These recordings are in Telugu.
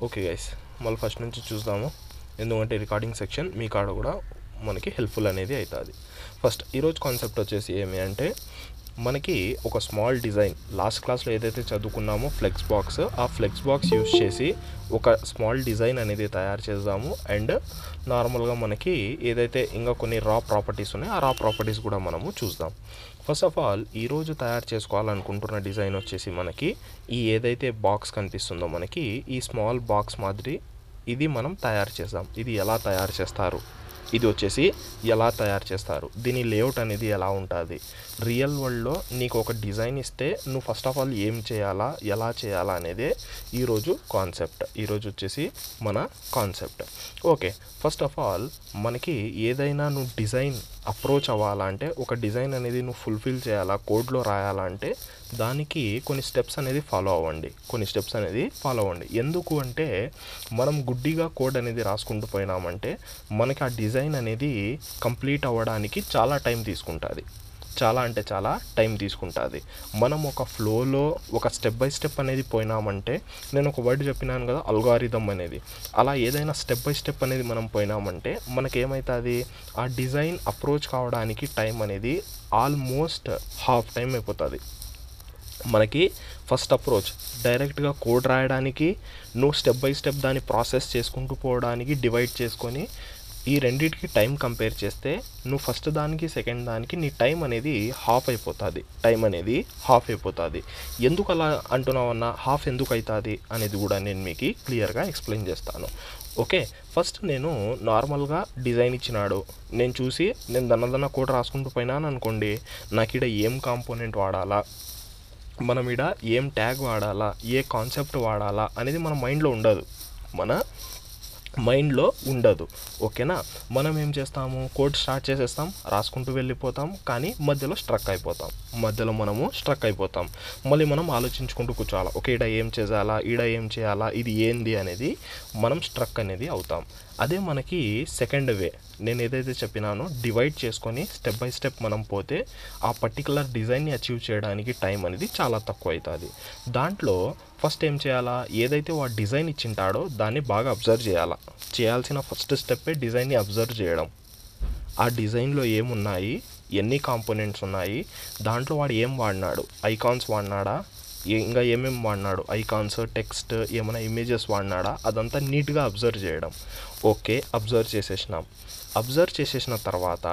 ఓకే గైస్, మళ్ళీ ఫస్ట్ నుంచి చూద్దాము. ఎందుకంటే రికార్డింగ్ సెక్షన్ మీ కాడ కూడా మనకి హెల్ప్ఫుల్ అనేది అవుతుంది. ఫస్ట్ ఈరోజు కాన్సెప్ట్ వచ్చేసి ఏమి అంటే, మనకి ఒక స్మాల్ డిజైన్ లాస్ట్ క్లాస్లో ఏదైతే చదువుకున్నామో ఫ్లెక్స్ బాక్స్, ఆ ఫ్లెక్స్ బాక్స్ యూస్ చేసి ఒక స్మాల్ డిజైన్ అనేది తయారు చేద్దాము. అండ్ నార్మల్గా మనకి ఏదైతే ఇంకా కొన్ని రా ప్రాపర్టీస్ ఉన్నాయో ఆ రా ప్రాపర్టీస్ కూడా మనము చూద్దాం. ఫస్ట్ ఆఫ్ ఆల్ ఈరోజు తయారు చేసుకోవాలనుకుంటున్న డిజైన్ వచ్చేసి మనకి ఈ ఏదైతే బాక్స్ కనిపిస్తుందో మనకి ఈ స్మాల్ బాక్స్ మాదిరి ఇది మనం తయారు చేద్దాం. ఇది ఎలా తయారు చేస్తారు, ఇది వచ్చేసి ఎలా తయారు చేస్తారు, దీని లేఅవుట్ అనేది ఎలా ఉంటుంది, రియల్ వరల్డ్లో నీకు ఒక డిజైన్ ఇస్తే నువ్వు ఫస్ట్ ఆఫ్ ఆల్ ఏం చేయాలా, ఎలా చేయాలా అనేదే ఈరోజు కాన్సెప్ట్. ఈరోజు వచ్చేసి మన concept. Okay, first of all మనకి ఏదైనా నువ్వు డిజైన్ అప్రోచ్ అవ్వాలంటే, ఒక డిజైన్ అనేది నువ్వు ఫుల్ఫిల్ చేయాలా, కోడ్లో రాయాలంటే దానికి కొన్ని స్టెప్స్ అనేది ఫాలో అవ్వండి. ఎందుకు అంటే మనం గుడ్డిగా కోడ్ అనేది రాసుకుంటూ పోయినామంటే మనకి ఆ డిజైన్ అనేది కంప్లీట్ అవ్వడానికి చాలా టైం తీసుకుంటుంది. మనం ఒక ఫ్లోలో ఒక స్టెప్ బై స్టెప్ అనేది పోయినామంటే, నేను ఒక వర్డ్ చెప్పినాను కదా అల్గారిథం అనేది, అలా ఏదైనా స్టెప్ బై స్టెప్ అనేది మనం పోయినామంటే మనకేమవుతుంది, ఆ డిజైన్ అప్రోచ్ కావడానికి టైం అనేది ఆల్మోస్ట్ హాఫ్ టైం అయిపోతుంది. మనకి ఫస్ట్ అప్రోచ్ డైరెక్ట్గా కోడ్ రాయడానికి, నువ్వు స్టెప్ బై స్టెప్ దాన్ని ప్రాసెస్ చేసుకుంటూ పోవడానికి డివైడ్ చేసుకొని ఈ రెండింటికి టైం కంపేర్ చేస్తే నువ్వు ఫస్ట్ దానికి సెకండ్ దానికి నీ టైం అనేది హాఫ్ అయిపోతుంది. ఎందుకు అలా అంటున్నావన్నా, హాఫ్ ఎందుకు అవుతుంది అనేది కూడా నేను మీకు క్లియర్గా ఎక్స్ప్లెయిన్ చేస్తాను. ఓకే, ఫస్ట్ నేను నార్మల్గా డిజైన్ ఇచ్చినాడు, నేను చూసి నేను దన్న కోడ్ రాసుకుంటూ పోయినాను అనుకోండి, నాకు ఇక్కడ ఏం కాంపోనెంట్ వాడాలా, మనం ఇక్కడ ఏం ట్యాగ్ వాడాలా, ఏ కాన్సెప్ట్ వాడాలా అనేది మన మైండ్లో ఉండదు. ఓకేనా, మనం ఏం చేస్తాము, కోడ్ స్టార్ట్ చేసేస్తాం, రాసుకుంటూ వెళ్ళిపోతాం, కానీ మధ్యలో స్ట్రక్ అయిపోతాం. మళ్ళీ మనం ఆలోచించుకుంటూ కూర్చోాలా, ఓకే ఈడ ఏం చేయాలా, ఇది ఏంది అనేది మనం స్ట్రక్ అనేది అవుతాం. అదే మనకి సెకండ్ వే, నేను ఏదైతే చెప్పినానో డివైడ్ చేసుకొని స్టెప్ బై స్టెప్ మనం పోతే ఆ పర్టికులర్ డిజైన్ని అచీవ్ చేయడానికి టైం అనేది చాలా తక్కువ అవుతుంది. దాంట్లో ఫస్ట్ ఏం చేయాలా, ఏదైతే వాడు డిజైన్ ఇచ్చింటాడో దాన్ని బాగా అబ్జర్వ్ చేయాల్సిన ఫస్ట్ స్టెప్పే డిజైన్ని అబ్జర్వ్ చేయడం. ఆ డిజైన్లో ఏమున్నాయి, ఎన్ని కాంపోనెంట్స్ ఉన్నాయి, దాంట్లో వాడు ఏం వాడినాడు, ఐకాన్స్ వాడినాడా, ఇంకా ఏమేమి వాడినాడు, ఐకాన్స్, టెక్స్ట్, ఏమైనా ఇమేజెస్ వాడినాడా, అదంతా నీట్గా అబ్జర్వ్ చేయడం. ఓకే, అబ్జర్వ్ చేసేసిన తర్వాత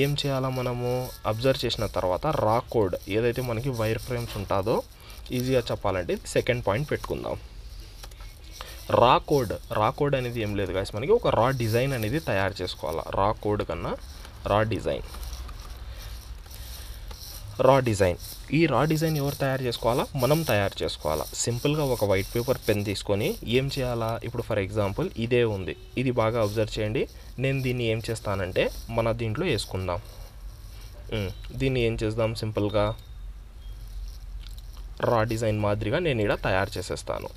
ఏం చేయాలా, మనము అబ్జర్వ్ చేసిన తర్వాత రా కోడ్ ఏదైతే మనకి వైర్ ఫ్రేమ్స్ ఉంటుందో, ఈజీగా చెప్పాలంటే సెకండ్ పాయింట్ పెట్టుకుందాం. రా కోడ్ అనేది ఏం లేదు గాయ్స్, మనకి ఒక రా డిజైన్ అనేది తయారు చేసుకోవాలా. రా కోడ్ కన్నా రా డిజైన్, ఈ రా డిజైన్ ఎవరు తయారు చేసుకోవాలా, మనం తయారు చేసుకోవాలా. సింపుల్గా ఒక వైట్ పేపర్ పెన్ తీసుకొని ఏం చేయాలా, ఇప్పుడు ఫర్ ఎగ్జాంపుల్ ఇదే ఉంది, ఇది బాగా అబ్జర్వ్ చేయండి. నేను దీన్ని ఏం చేస్తానంటే మన దీంట్లో వేసుకుందాం. దీన్ని ఏం చేద్దాం, సింపుల్గా రా డిజైన్ మాదిరిగా నేను ఇక్కడ తయారు చేసేస్తాను.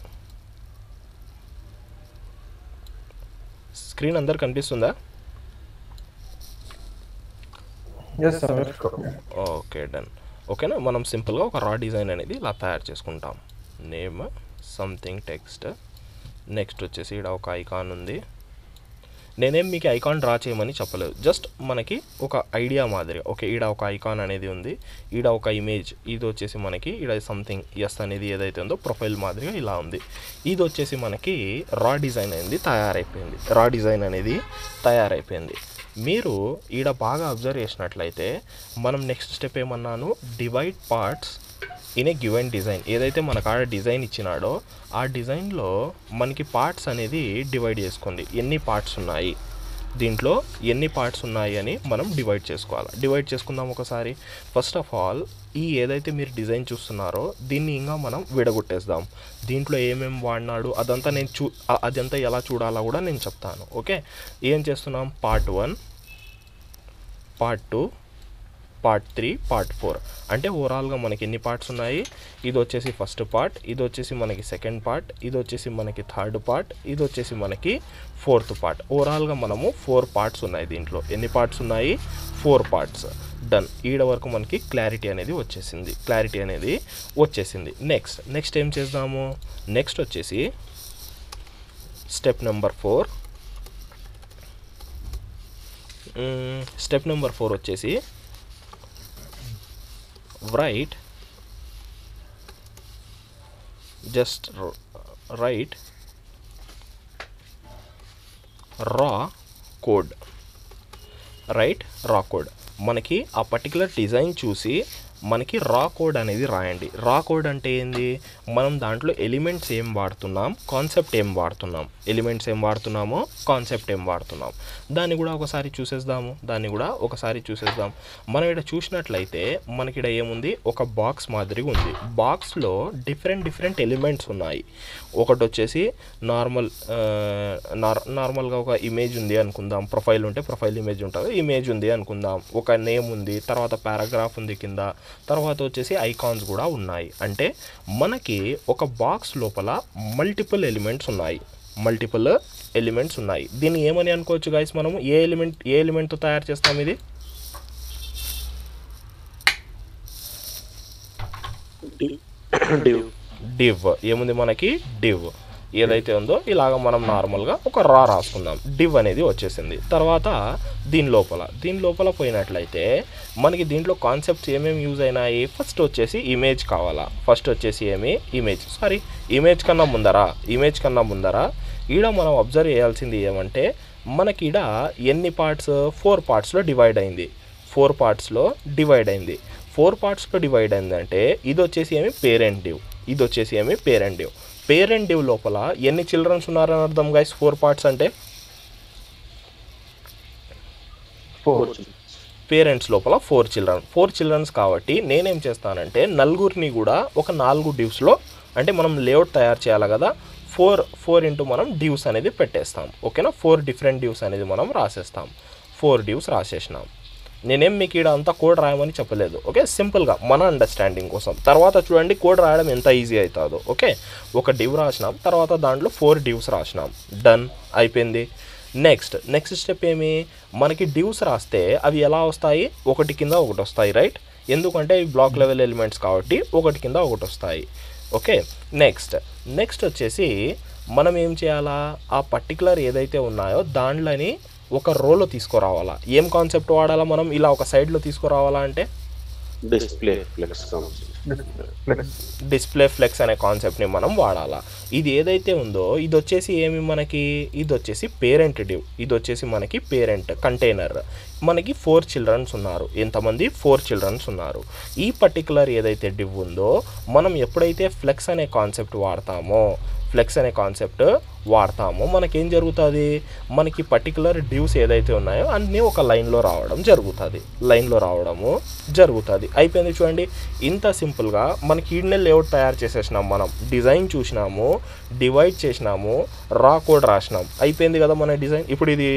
స్క్రీన్ అందరు కనిపిస్తుందా? Okay, done. ఓకేనా, మనం సింపుల్గా ఒక రా డిజైన్ అనేది ఇలా తయారు చేసుకుంటాం. నేమ్ సంథింగ్ టెక్స్ట్, నెక్స్ట్ వచ్చేసి ఇక్కడ ఒక ఐకాన్ ఉంది. నేనేం మీకు ఐకాన్ డ్రా చేయమని చెప్పలేదు, జస్ట్ మనకి ఒక ఐడియా మాదిరిగా. ఓకే, ఈడ ఒక ఐకాన్ అనేది ఉంది, ఈడ ఒక ఇమేజ్, ఇది వచ్చేసి మనకి ఈడ సంథింగ్ ఎస్ అనేది ఏదైతే ఉందో ప్రొఫైల్ మాదిరిగా ఇలా ఉంది. ఇది వచ్చేసి మనకి రా డిజైన్ అనేది తయారైపోయింది. మీరు ఈడ బాగా అబ్జర్వ్ చేసినట్లయితే మనం నెక్స్ట్ స్టెప్ ఏమన్నాను, divide parts in a given design. ఏదైతే మన కాడ డిజైన్ ఇచ్చినాడో ఆ డిజైన్లో మనకి పార్ట్స్ అనేది డివైడ్ చేసుకోండి. ఎన్ని పార్ట్స్ ఉన్నాయి దీంట్లో, అని మనం డివైడ్ చేసుకుందాం ఒకసారి. ఫస్ట్ ఆఫ్ ఆల్ ఈ ఏదైతే మీరు డిజైన్ చూస్తున్నారో దీన్ని ఇంకా మనం విడగొట్టేద్దాం. దీంట్లో ఏమేమి వాడినాడు అదంతా అదంతా ఎలా చూడాలో కూడా నేను చెప్తాను. ఓకే, ఏం చేస్తున్నాం, పార్ట్ 1, పార్ట్ 2, పార్ట్ 3, పార్ట్ 4 అంటే ఓవరాల్గా మనకి ఎన్ని పార్ట్స్ ఉన్నాయి, ఇది వచ్చేసి ఫస్ట్ పార్ట్, ఇది వచ్చేసి మనకి సెకండ్ పార్ట్, ఇది వచ్చేసి మనకి థర్డ్ పార్ట్, ఇది వచ్చేసి మనకి ఫోర్త్ పార్ట్. ఓవరాల్గా మనము 4 పార్ట్స్ ఉన్నాయి. దీంట్లో ఎన్ని పార్ట్స్ ఉన్నాయి, 4 పార్ట్స్. డన్, ఈడ వరకు మనకి క్లారిటీ అనేది వచ్చేసింది. నెక్స్ట్ ఏం చేద్దాము, నెక్స్ట్ వచ్చేసి స్టెప్ నెంబర్ 4 వచ్చేసి write raw code. మనకి ఆ పర్టికులర్ డిజైన్ చూసి మనకి రా కోడ్ అనేది రాయండి. రా కోడ్ అంటే ఏంది, మనం దాంట్లో ఎలిమెంట్స్ ఏం వాడుతున్నాం, కాన్సెప్ట్ ఏం వాడుతున్నాం, ఎలిమెంట్స్ ఏం వాడుతున్నామో కాన్సెప్ట్ ఏం వాడుతున్నాం, దాన్ని కూడా ఒకసారి చూసేద్దాం. మనం ఇక్కడ చూసినట్లయితే మనకి ఇక్కడ ఏముంది, ఒక బాక్స్ మాదిరిగా ఉంది. బాక్స్లో డిఫరెంట్ ఎలిమెంట్స్ ఉన్నాయి. ఒకటి వచ్చేసి నార్మల్గా ఒక ఇమేజ్ ఉంది అనుకుందాం. ప్రొఫైల్ ఉంటే ప్రొఫైల్ ఇమేజ్ ఉంటుంది, ఇమేజ్ ఉంది అనుకుందాం. ఒక నేమ్ ఉంది, తర్వాత పారాగ్రాఫ్ ఉంది కింద, తర్వాత వచ్చేసి ఐకాన్స్ కూడా ఉన్నాయి. అంటే మనకి ఒక బాక్స్ లోపల మల్టిపుల్ ఎలిమెంట్స్ ఉన్నాయి. దీన్ని ఏమని అనుకోవచ్చు గైస్, మనము ఏ ఎలిమెంట్తో తయారు చేస్తాం? ఇది div. ఏముంది మనకి div ఏదైతే ఉందో ఇలాగ మనం నార్మల్గా ఒక రా రాసుకుందాం. div అనేది వచ్చేసింది. తర్వాత దీని లోపల పోయినట్లయితే మనకి దీంట్లో కాన్సెప్ట్స్ ఏమేమి యూజ్ అయినాయి. ఫస్ట్ వచ్చేసి ఇమేజ్ కావాలా. ఇమేజ్ కన్నా ముందర ఈడ మనం అబ్జర్వ్ చేయాల్సింది ఏమంటే, మనకి ఈడ ఎన్ని పార్ట్స్, 4 పార్ట్స్లో డివైడ్ అయింది. 4 పార్ట్స్లో డివైడ్ అయిందంటే ఇది వచ్చేసి ఏమి పేరెంట్ డివ్. పేరెంట్ డివ్ లోపల ఎన్ని చిల్డ్రన్స్ ఉన్నారని అర్థం గైస్? 4 పార్ట్స్ అంటే 4 పేరెంట్స్ లోపల 4 చిల్డ్రన్స్ కాబట్టి నేనేం చేస్తానంటే నలుగురిని కూడా ఒక 4 డివ్స్లో, అంటే మనం లేఅవుట్ తయారు చేయాలి కదా, 4 ఇంటూ మనం డివ్స్ అనేది పెట్టేస్తాం. ఓకేనా, 4 డిఫరెంట్ డివ్స్ అనేది మనం రాసేస్తాం. 4 డివ్స్ రాసేసినాం. నేనేం మీకు ఇక్కడ అంతా కోడ్ రాయమని చెప్పలేదు. ఓకే, సింపుల్గా మన అండర్స్టాండింగ్ కోసం. తర్వాత చూడండి కోడ్ రాయడం ఎంత ఈజీ అవుతుందో. ఓకే, ఒక డివ్ రాసినాం, తర్వాత దాంట్లో 4 డివ్స్ రాసినాం. డన్ అయిపోయింది. నెక్స్ట్ స్టెప్ ఏమి, మనకి డివ్స్ రాస్తే అవి ఎలా వస్తాయి, ఒకటి కింద ఒకటి వస్తాయి, రైట్? ఎందుకంటే ఇవి బ్లాక్ లెవెల్ ఎలిమెంట్స్ కాబట్టి ఒకటి కింద ఒకటి వస్తాయి. ఓకే, నెక్స్ట్ వచ్చేసి మనం ఏం చేయాలా, ఆ పర్టికులర్ ఏదైతే ఉన్నాయో దాంట్లోని ఒక రోలో తీసుకురావాలా. ఏం కాన్సెప్ట్ వాడాలా మనం ఇలా ఒక సైడ్లో తీసుకురావాలా అంటే డిస్ప్లే ఫ్లెక్స్ అనే కాన్సెప్ట్ని మనం వాడాలా. ఇది ఏదైతే ఉందో ఇది వచ్చేసి ఏమి మనకి, ఇది వచ్చేసి పేరెంట్ డివ్, ఇది వచ్చేసి మనకి పేరెంట్ కంటైనర్. మనకి 4 చిల్డ్రన్స్ ఉన్నారు. ఎంతమంది? 4 చిల్డ్రన్స్ ఉన్నారు. ఈ పర్టికులర్ ఏదైతే డివ్ ఉందో మనం ఎప్పుడైతే ఫ్లెక్స్ అనే కాన్సెప్ట్ వాడతామో మనకేం జరుగుతుంది, మనకి పర్టికులర్ డివ్స్ ఏదైతే ఉన్నాయో అన్నీ ఒక లైన్లో రావడము జరుగుతుంది. అయిపోయింది. చూడండి, ఇంత సింపుల్గా మనకి ఈడనే లేఅవుట్ తయారు చేసేసినాం. మనం డిజైన్ చూసినాము, డివైడ్ చేసినాము, రా కోడ్ రాసినాం. అయిపోయింది కదా మన డిజైన్. ఇప్పుడు ఇది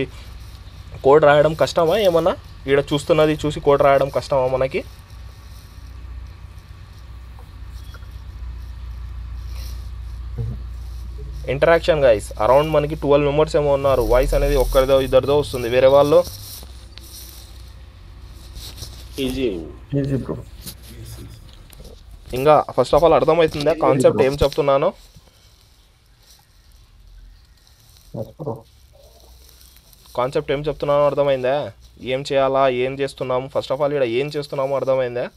కోడ్ రాయడం కష్టమా ఏమన్నా? ఈడ చూస్తున్నది చూసి కోడ్ రాయడం కష్టమా మనకి? ఇంటరాక్షన్ గైస్, అరౌండ్ మనకి 12 మెంబర్స్ ఏమో ఉన్నారు. వాయిస్ అనేది ఒక్కరిదో ఇద్దరిదో వస్తుంది, వేరే వాళ్ళు ఇంకా ఫస్ట్ ఆఫ్ ఆల్ అర్థమవుతుందా కాన్సెప్ట్ ఏం చెప్తున్నానో? అర్థమైందా? ఏం చేయాలా, ఏం చేస్తున్నాము, ఫస్ట్ ఆఫ్ ఆల్ ఇక్కడ ఏం చేస్తున్నామో అర్థమైందా?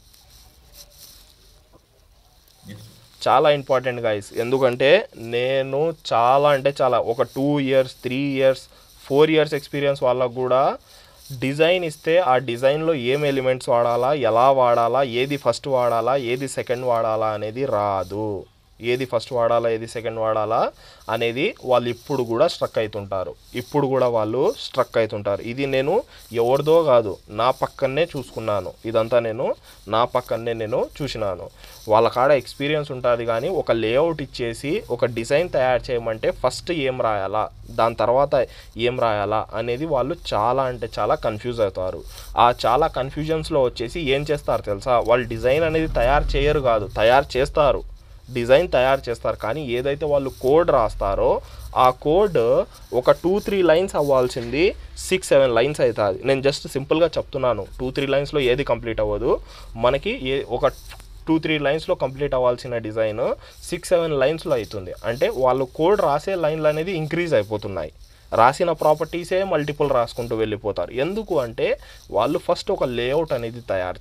చాలా ఇంపార్టెంట్ గైస్. ఎందుకంటే నేను చాలా ఒక 2 ఇయర్స్ 3 ఇయర్స్ 4 ఇయర్స్ ఎక్స్పీరియన్స్ వాళ్ళకు కూడా డిజైన్ ఇస్తే ఆ డిజైన్లో ఏం ఎలిమెంట్స్ వాడాలా, ఎలా వాడాలా, ఏది ఫస్ట్ వాడాలా, ఏది సెకండ్ వాడాలా అనేది రాదు. ఏది ఫస్ట్ వాడాలా, ఏది సెకండ్ వాడాలా అనేది వాళ్ళు ఇప్పుడు కూడా స్ట్రక్ అవుతుంటారు. ఇది నేను ఎవరిదో కాదు, నా పక్కనే చూసుకున్నాను. ఇదంతా నా పక్కనే చూసినాను. వాళ్ళ కాడ ఎక్స్పీరియన్స్ ఉంటుంది. కానీ ఒక లేఅవుట్ ఇచ్చేసి ఒక డిజైన్ తయారు చేయమంటే ఫస్ట్ ఏం రాయాలా, దాని తర్వాత ఏం రాయాలా అనేది వాళ్ళు చాలా కన్ఫ్యూజ్ అవుతారు. ఆ చాలా కన్ఫ్యూజన్స్లో వచ్చేసి ఏం చేస్తారు తెలుసా, వాళ్ళు డిజైన్ అనేది డిజైన్ తయారు చేస్తారు కానీ ఏదైతే వాళ్ళు కోడ్ రాస్తారో ఆ కోడ్ ఒక 2-3 లైన్స్ అవ్వాల్సింది 6-7 లైన్స్ అవుతుంది. నేను జస్ట్ సింపుల్గా చెప్తున్నాను. 2-3 లైన్స్లో ఏది కంప్లీట్ అవ్వదు. మనకి ఒక 2-3 లైన్స్లో కంప్లీట్ అవ్వాల్సిన డిజైన్ 6-7 లైన్స్లో అవుతుంది. అంటే వాళ్ళు కోడ్ రాసే లైన్లు అనేది ఇంక్రీజ్ అయిపోతున్నాయి, రాసిన ప్రాపర్టీసే మల్టిపుల్ రాసుకుంటూ వెళ్ళిపోతారు. ఎందుకు అంటే వాళ్ళు ఫస్ట్ ఒక లేఅవుట్ అనేది తయారు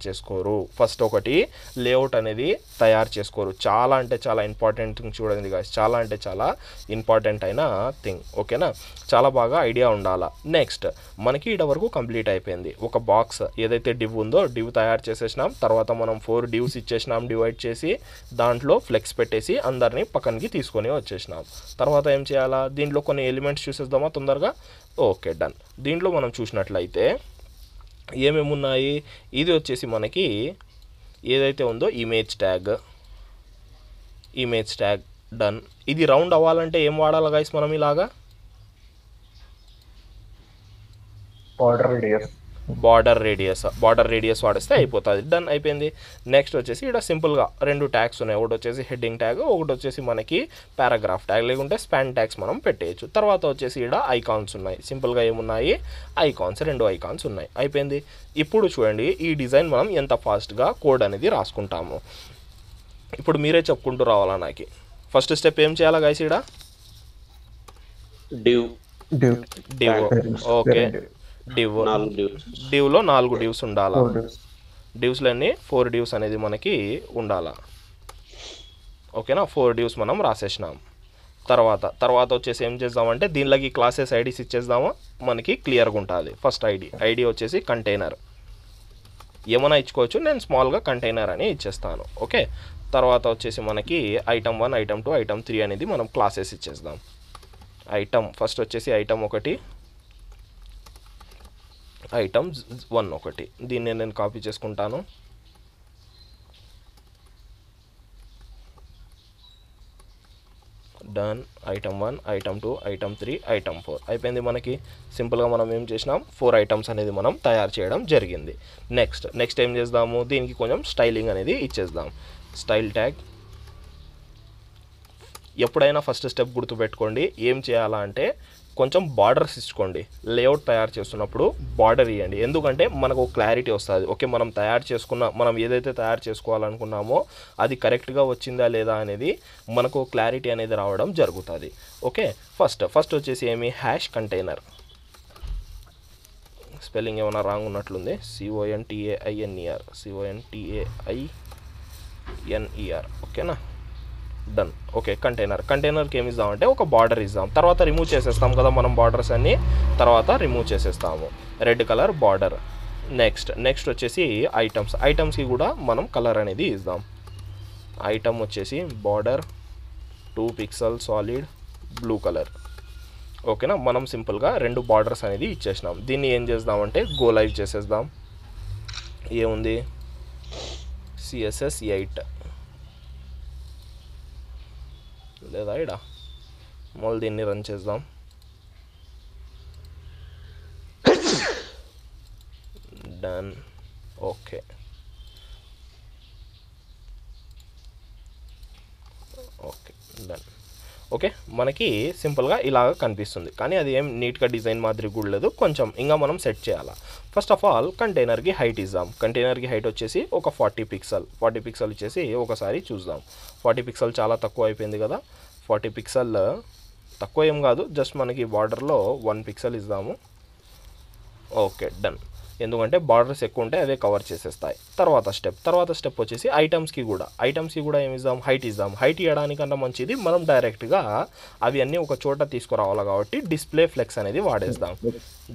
చేసుకోరు, చాలా అంటే చాలా ఇంపార్టెంట్ థింగ్ చూడండి గాయ్స్, చాలా అంటే చాలా ఇంపార్టెంట్ అయిన థింగ్. ఓకేనా, చాలా బాగా ఐడియా ఉండాలా. నెక్స్ట్ మనకి ఇక్కడ వరకు కంప్లీట్ అయిపోయింది. ఒక బాక్స్ ఏదైతే డివ్ ఉందో డివ్ తయారు చేసేసినాం. తర్వాత మనం 4 divs ఇచ్చేసినాం, డివైడ్ చేసి దాంట్లో ఫ్లెక్స్ పెట్టేసి అందరినీ పక్కనకి తీసుకొని వచ్చేసినాం. తర్వాత ఏం చేయాలా, దీంట్లో కొన్ని ఎలిమెంట్స్ చూసేద్దామా తొందరగా. Okay, done. దీంట్లో మనం చూసినట్లయితే ఏమేమి ఉన్నాయి, ఇది వచ్చేసి మనకి ఏదైతే ఉందో ఇమేజ్ ట్యాగ్ డన్. ఇది రౌండ్ అవ్వాలంటే ఏం వాడాలి గైస్ మనం, ఇలాగా బార్డర్ రేడియస్ వాడిస్తే అయిపోతుంది. డన్ అయిపోయింది. నెక్స్ట్ వచ్చేసి ఇక్కడ సింపుల్గా 2 ట్యాగ్స్ ఉన్నాయి, ఒకటి వచ్చేసి హెడ్డింగ్ ట్యాగ్, ఒకటి వచ్చేసి మనకి పారాగ్రాఫ్ ట్యాగ్, లేకుంటే స్పాన్ ట్యాగ్స్ మనం పెట్టేయచ్చు. తర్వాత వచ్చేసి ఇక్కడ ఐకాన్స్ ఉన్నాయి, సింపుల్గా ఏమున్నాయి ఐకాన్స్, 2 ఐకాన్స్ ఉన్నాయి. అయిపోయింది. ఇప్పుడు చూడండి ఈ డిజైన్ మనం ఎంత ఫాస్ట్గా కోడ్ అనేది రాసుకుంటాము. ఇప్పుడు మీరే చెప్పుకుంటూ రావాలా నాకు. ఫస్ట్ స్టెప్ ఏం చేయాలా గైస్, ఇక్కడ డివ్. ఓకే, డివ్లో 4 divs ఉండాలా, డివ్స్లన్నీ 4 divs అనేది మనకి ఉండాలా. ఓకేనా, 4 divs మనం రాసేసినాం. తర్వాత వచ్చేసి ఏం చేద్దామంటే దీనిలోకి క్లాసెస్ ఐడీస్ ఇచ్చేద్దామా, మనకి క్లియర్గా ఉంటుంది. ఫస్ట్ ఐడి వచ్చేసి కంటైనర్, ఏమైనా ఇచ్చుకోవచ్చు, నేను స్మాల్గా కంటైనర్ అని ఇచ్చేస్తాను. ఓకే, తర్వాత వచ్చేసి మనకి ఐటమ్ 1, ఐటమ్ 2, ఐటమ్ 3 అనేది మనం క్లాసెస్ ఇచ్చేద్దాం. ఫస్ట్ వచ్చేసి ఐటమ్ 1, ఐటమ్ 1 ఒకటి, దీన్ని నేను కాపీ చేసుకుంటాను. Done. Item 1, item 2, item 3, item 4 అయిపోయింది. మనకి సింపుల్గా మనం ఏం చేసినాం, 4 ఐటమ్స్ అనేది మనం తయారు చేయడం జరిగింది. నెక్స్ట్ ఏం చేద్దాము, దీనికి కొంచెం స్టైలింగ్ అనేది ఇచ్చేద్దాం. Style tag. ఎప్పుడైనా ఫస్ట్ స్టెప్ గుర్తుపెట్టుకోండి, ఏం చేయాలా అంటే కొంచెం బార్డర్స్ ఇచ్చుకోండి. లేఅవుట్ తయారు చేస్తున్నప్పుడు బార్డర్ ఇవ్వండి, ఎందుకంటే మనకు క్లారిటీ వస్తుంది. ఓకే, మనం ఏదైతే తయారు చేసుకోవాలనుకున్నామో అది కరెక్ట్గా వచ్చిందా లేదా అనేది మనకు క్లారిటీ అనేది రావడం జరుగుతుంది. ఓకే, ఫస్ట్ వచ్చేసి ఏమి కంటైనర్, స్పెల్లింగ్ ఏమైనా రాంగ్ ఉన్నట్లుంది, CONTAINER. ఓకేనా, డన్. ఓకే, కంటైనర్కి ఏమి ఇద్దామంటే ఒక బార్డర్ ఇద్దాం. తర్వాత రిమూవ్ చేసేస్తాం కదా మనం బార్డర్స్ అన్నీ, తర్వాత రిమూవ్ చేసేస్తాము. Red colour border. నెక్స్ట్ వచ్చేసి ఐటమ్స్కి కూడా మనం కలర్ అనేది ఇద్దాం. ఐటమ్ వచ్చేసి border 2 pixel solid blue colour. ఓకేనా, మనం సింపుల్గా 2 బార్డర్స్ అనేది ఇచ్చేసినాం. దీన్ని ఏం చేద్దామంటే గో లైవ్ చేసేద్దాం. ఏముంది, CSS 8 లేదా ఇడా, మళ్ళీ దీన్ని రన్ చేద్దాం. డన్. Okay, done. ఓకే, మనకి సింపుల్గా ఇలాగ కనిపిస్తుంది, కానీ అది ఏం నీట్గా డిజైన్ మాదిరి కూడా లేదు, కొంచెం ఇంకా మనం సెట్ చేయాలా. ఫస్ట్ ఆఫ్ ఆల్ కంటైనర్కి హైట్ ఇద్దాం. కంటైనర్కి హైట్ వచ్చేసి ఒక 40 పిక్సెల్ ఇచ్చేసి ఒకసారి చూద్దాం. 40 పిక్సెల్ చాలా తక్కువ అయిపోయింది కదా. 40 పిక్సెల్ తక్కువ ఏం కాదు, జస్ట్ మనకి బార్డర్లో 1 pixel ఇద్దాము. Okay, done. ఎందుకంటే బార్డర్స్ ఎక్కువ ఉంటే అవే కవర్ చేసేస్తాయి. తర్వాత స్టెప్ వచ్చేసి ఐటమ్స్కి కూడా ఏమి ఇద్దాం, హైట్ ఇద్దాం. హైట్ ఇవ్వడానికన్నా మంచిది మనం డైరెక్ట్గా అవి అన్నీ ఒక చోట తీసుకురావాలి కాబట్టి డిస్ప్లే ఫ్లెక్స్ అనేది వాడేద్దాం.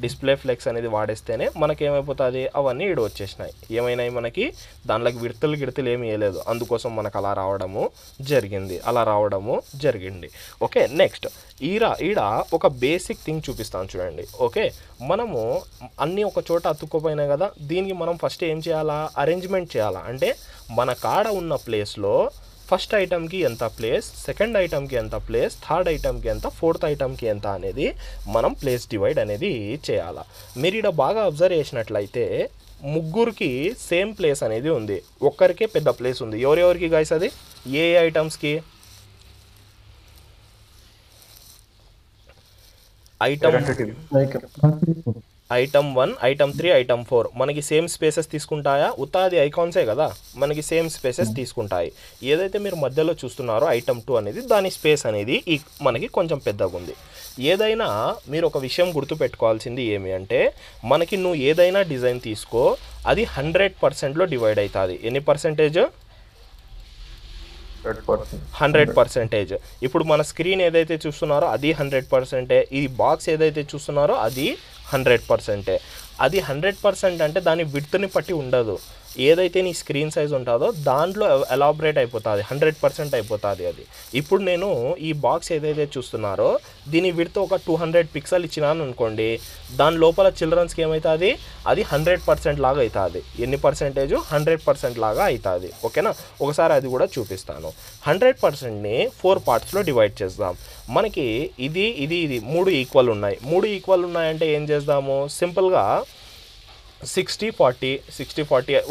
డిస్ప్లే ఫ్లెక్స్ అనేది వాడేస్తేనే మనకేమైపోతుంది, అవన్నీ ఈడ వచ్చేసినాయి. ఏమైనాయి మనకి దాంట్లోకి విడతలు ఏమీ వేయలేదు, అందుకోసం మనకు అలా రావడము జరిగింది. ఓకే, నెక్స్ట్ ఈడ ఒక బేసిక్ థింగ్ చూపిస్తాను చూడండి. ఓకే, మనము అన్నీ ఒక చోట అతుక్కోపోయినాయి కదా, దీనికి మనం ఫస్ట్ ఏం చేయాలా, అరేంజ్మెంట్ చేయాలా. అంటే మన కాడ ఉన్న ప్లేస్లో ఫస్ట్ ఐటమ్కి ఎంత ప్లేస్, సెకండ్ ఐటమ్కి ఎంత ప్లేస్, థర్డ్ ఐటమ్కి ఎంత, ఫోర్త్ ఐటమ్కి ఎంత అనేది మనం ప్లేస్ డివైడ్ అనేది చేయాలా. మీరు ఇక్కడ బాగా అబ్జర్వ్ చేసినట్లయితే ముగ్గురికి సేమ్ ప్లేస్ అనేది ఉంది, ఒక్కరికే పెద్ద ప్లేస్ ఉంది. ఎవరెవరికి గైస్ అది, ఏ ఐటమ్స్కి, ఐటమ్ 1, ఐటమ్ 3, ఐటమ్ 4 మనకి సేమ్ స్పేసెస్ తీసుకుంటాయా? అది ఐకాన్సే కదా, మనకి సేమ్ స్పేసెస్ తీసుకుంటాయి. ఏదైతే మీరు మధ్యలో చూస్తున్నారో ఐటమ్ 2 అనేది దాని స్పేస్ అనేది మనకి కొంచెం పెద్దగా ఉంది. ఏదైనా మీరు ఒక విషయం గుర్తుపెట్టుకోవాల్సింది ఏమి అంటే, మనకి నువ్వు ఏదైనా డిజైన్ తీసుకో, అది 100%లో డివైడ్ అవుతుంది. ఎన్ని పర్సెంటేజ్? 100%. ఇప్పుడు మన స్క్రీన్ ఏదైతే చూస్తున్నారో అది 100%. ఈ బాక్స్ ఏదైతే చూస్తున్నారో అది 100%. అది 100% అంటే దాని విడ్త్ని పట్టి ఉండదు. ఏదైతే నీ స్క్రీన్ సైజ్ ఉంటుందో దాంట్లో ఎలాబరేట్ అయిపోతుంది, 100% అయిపోతుంది అది. ఇప్పుడు నేను ఈ బాక్స్ ఏదైతే చూస్తున్నారో దీని విడ్త్ ఒక 200 పిక్సెల్ ఇచ్చినాను అనుకోండి, దాని లోపల చిల్డ్రన్స్కి ఏమవుతుంది, అది 100% లాగా అవుతుంది. ఎన్ని పర్సెంటేజ్? 100% లాగా అవుతుంది. ఓకేనా? ఒకసారి అది కూడా చూపిస్తాను. 100%ని 4 పార్ట్స్లో డివైడ్ చేద్దాం. మనకి ఇది 3 ఈక్వల్ ఉన్నాయి. 3 ఈక్వల్ ఉన్నాయంటే ఏం చేద్దాము, సింపుల్గా 60-40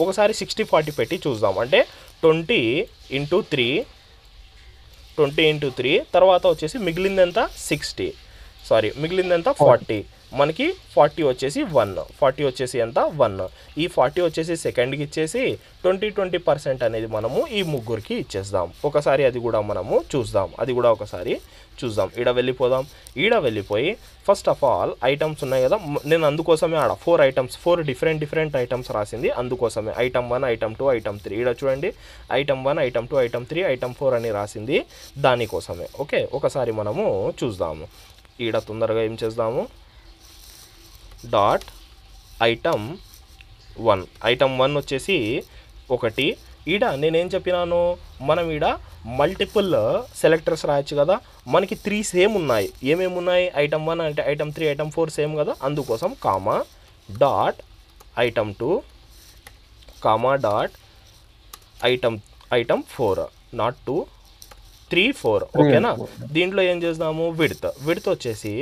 ఒకసారి 60-40 పెట్టి చూద్దాం. అంటే 20 × 3 తర్వాత వచ్చేసి మిగిలిందంతా 40. మనకి 40 వచ్చేసి 40 వచ్చేసి ఎంత 1. ఈ 40 వచ్చేసి సెకండ్కి ఇచ్చేసి 20% అనేది మనము ఈ ముగ్గురికి ఇచ్చేద్దాం. ఒకసారి అది కూడా మనము చూద్దాం. ఈడ వెళ్ళిపోయి ఫస్ట్ ఆఫ్ ఆల్ ఐటమ్స్ ఉన్నాయి కదా, నేను అందుకోసమే ఆడ 4 డిఫరెంట్ ఐటమ్స్ రాసింది అందుకోసమే. Item 1, item 2, item 3. ఈడ చూడండి, ఐటమ్ 1, ఐటమ్ 2, ఐటమ్ 3, ఐటమ్ 4 అని రాసింది దానికోసమే. ఓకే, ఒకసారి మనము చూద్దాము. ఈడ తొందరగా ఏం చేద్దాము, డాట్ ఐటమ్ 1 వచ్చేసి 1. ఈడ నేనేం చెప్పినాను, మనం ఈడ మల్టిపుల్ సెలెక్టర్స్ రాయొచ్చు కదా. మనకి 3 సేమ్ ఉన్నాయి. ఏమేమి ఉన్నాయి? ఐటమ్ 1 అంటే ఐటమ్ 3, ఐటమ్ 4 సేమ్ కదా, అందుకోసం comma dot item 2 comma dot item 4, not 2, 3, 4. ఓకేనా? దీంట్లో ఏం చేద్దాము, విడ్త్ వచ్చేసి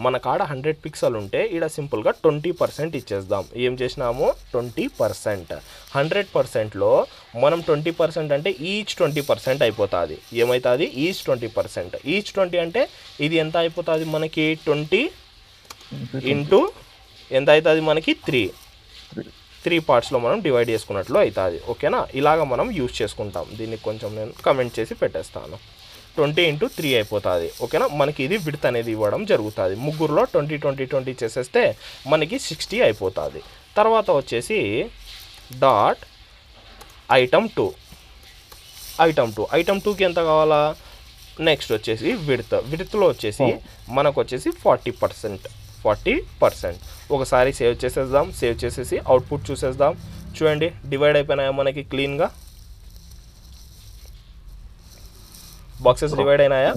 మన కాడ 100 పిక్సెల్ ఉంటే ఈడ సింపుల్గా 20% ఇచ్చేద్దాం. ఏం చేసినాము, 20%. 100%లో మనం 20% అంటే ఈచ్ 20% అయిపోతుంది. ఏమవుతుంది, ఈచ్ 20%. ఈచ్ 20 అంటే ఇది ఎంత అయిపోతుంది మనకి, 20 ఇంటూ ఎంత అవుతుంది మనకి, 3 పార్ట్స్లో మనం డివైడ్ చేసుకున్నట్లు అవుతుంది. ఓకేనా? ఇలాగ మనం యూజ్ చేసుకుంటాం. దీనికి కొంచెం నేను కమెంట్ చేసి పెట్టేస్తాను. 20 × 3 అయిపోతుంది. ఓకేనా? మనకి ఇది విడ్త్ అనేది ఇవ్వడం జరుగుతుంది. ముగ్గురులో 20 చేసేస్తే మనకి 60 అయిపోతుంది. తర్వాత వచ్చేసి డాట్ ఐటమ్ 2కి ఎంత కావాలా, నెక్స్ట్ వచ్చేసి విడ్త్లో వచ్చేసి మనకు వచ్చేసి 40%. ఒకసారి సేవ్ చేసేసి అవుట్పుట్ చూసేద్దాం. చూడండి, డివైడ్ అయిపోయినాయా మనకి క్లీన్గా, బాక్సెస్ డివైడ్ అయినాయా?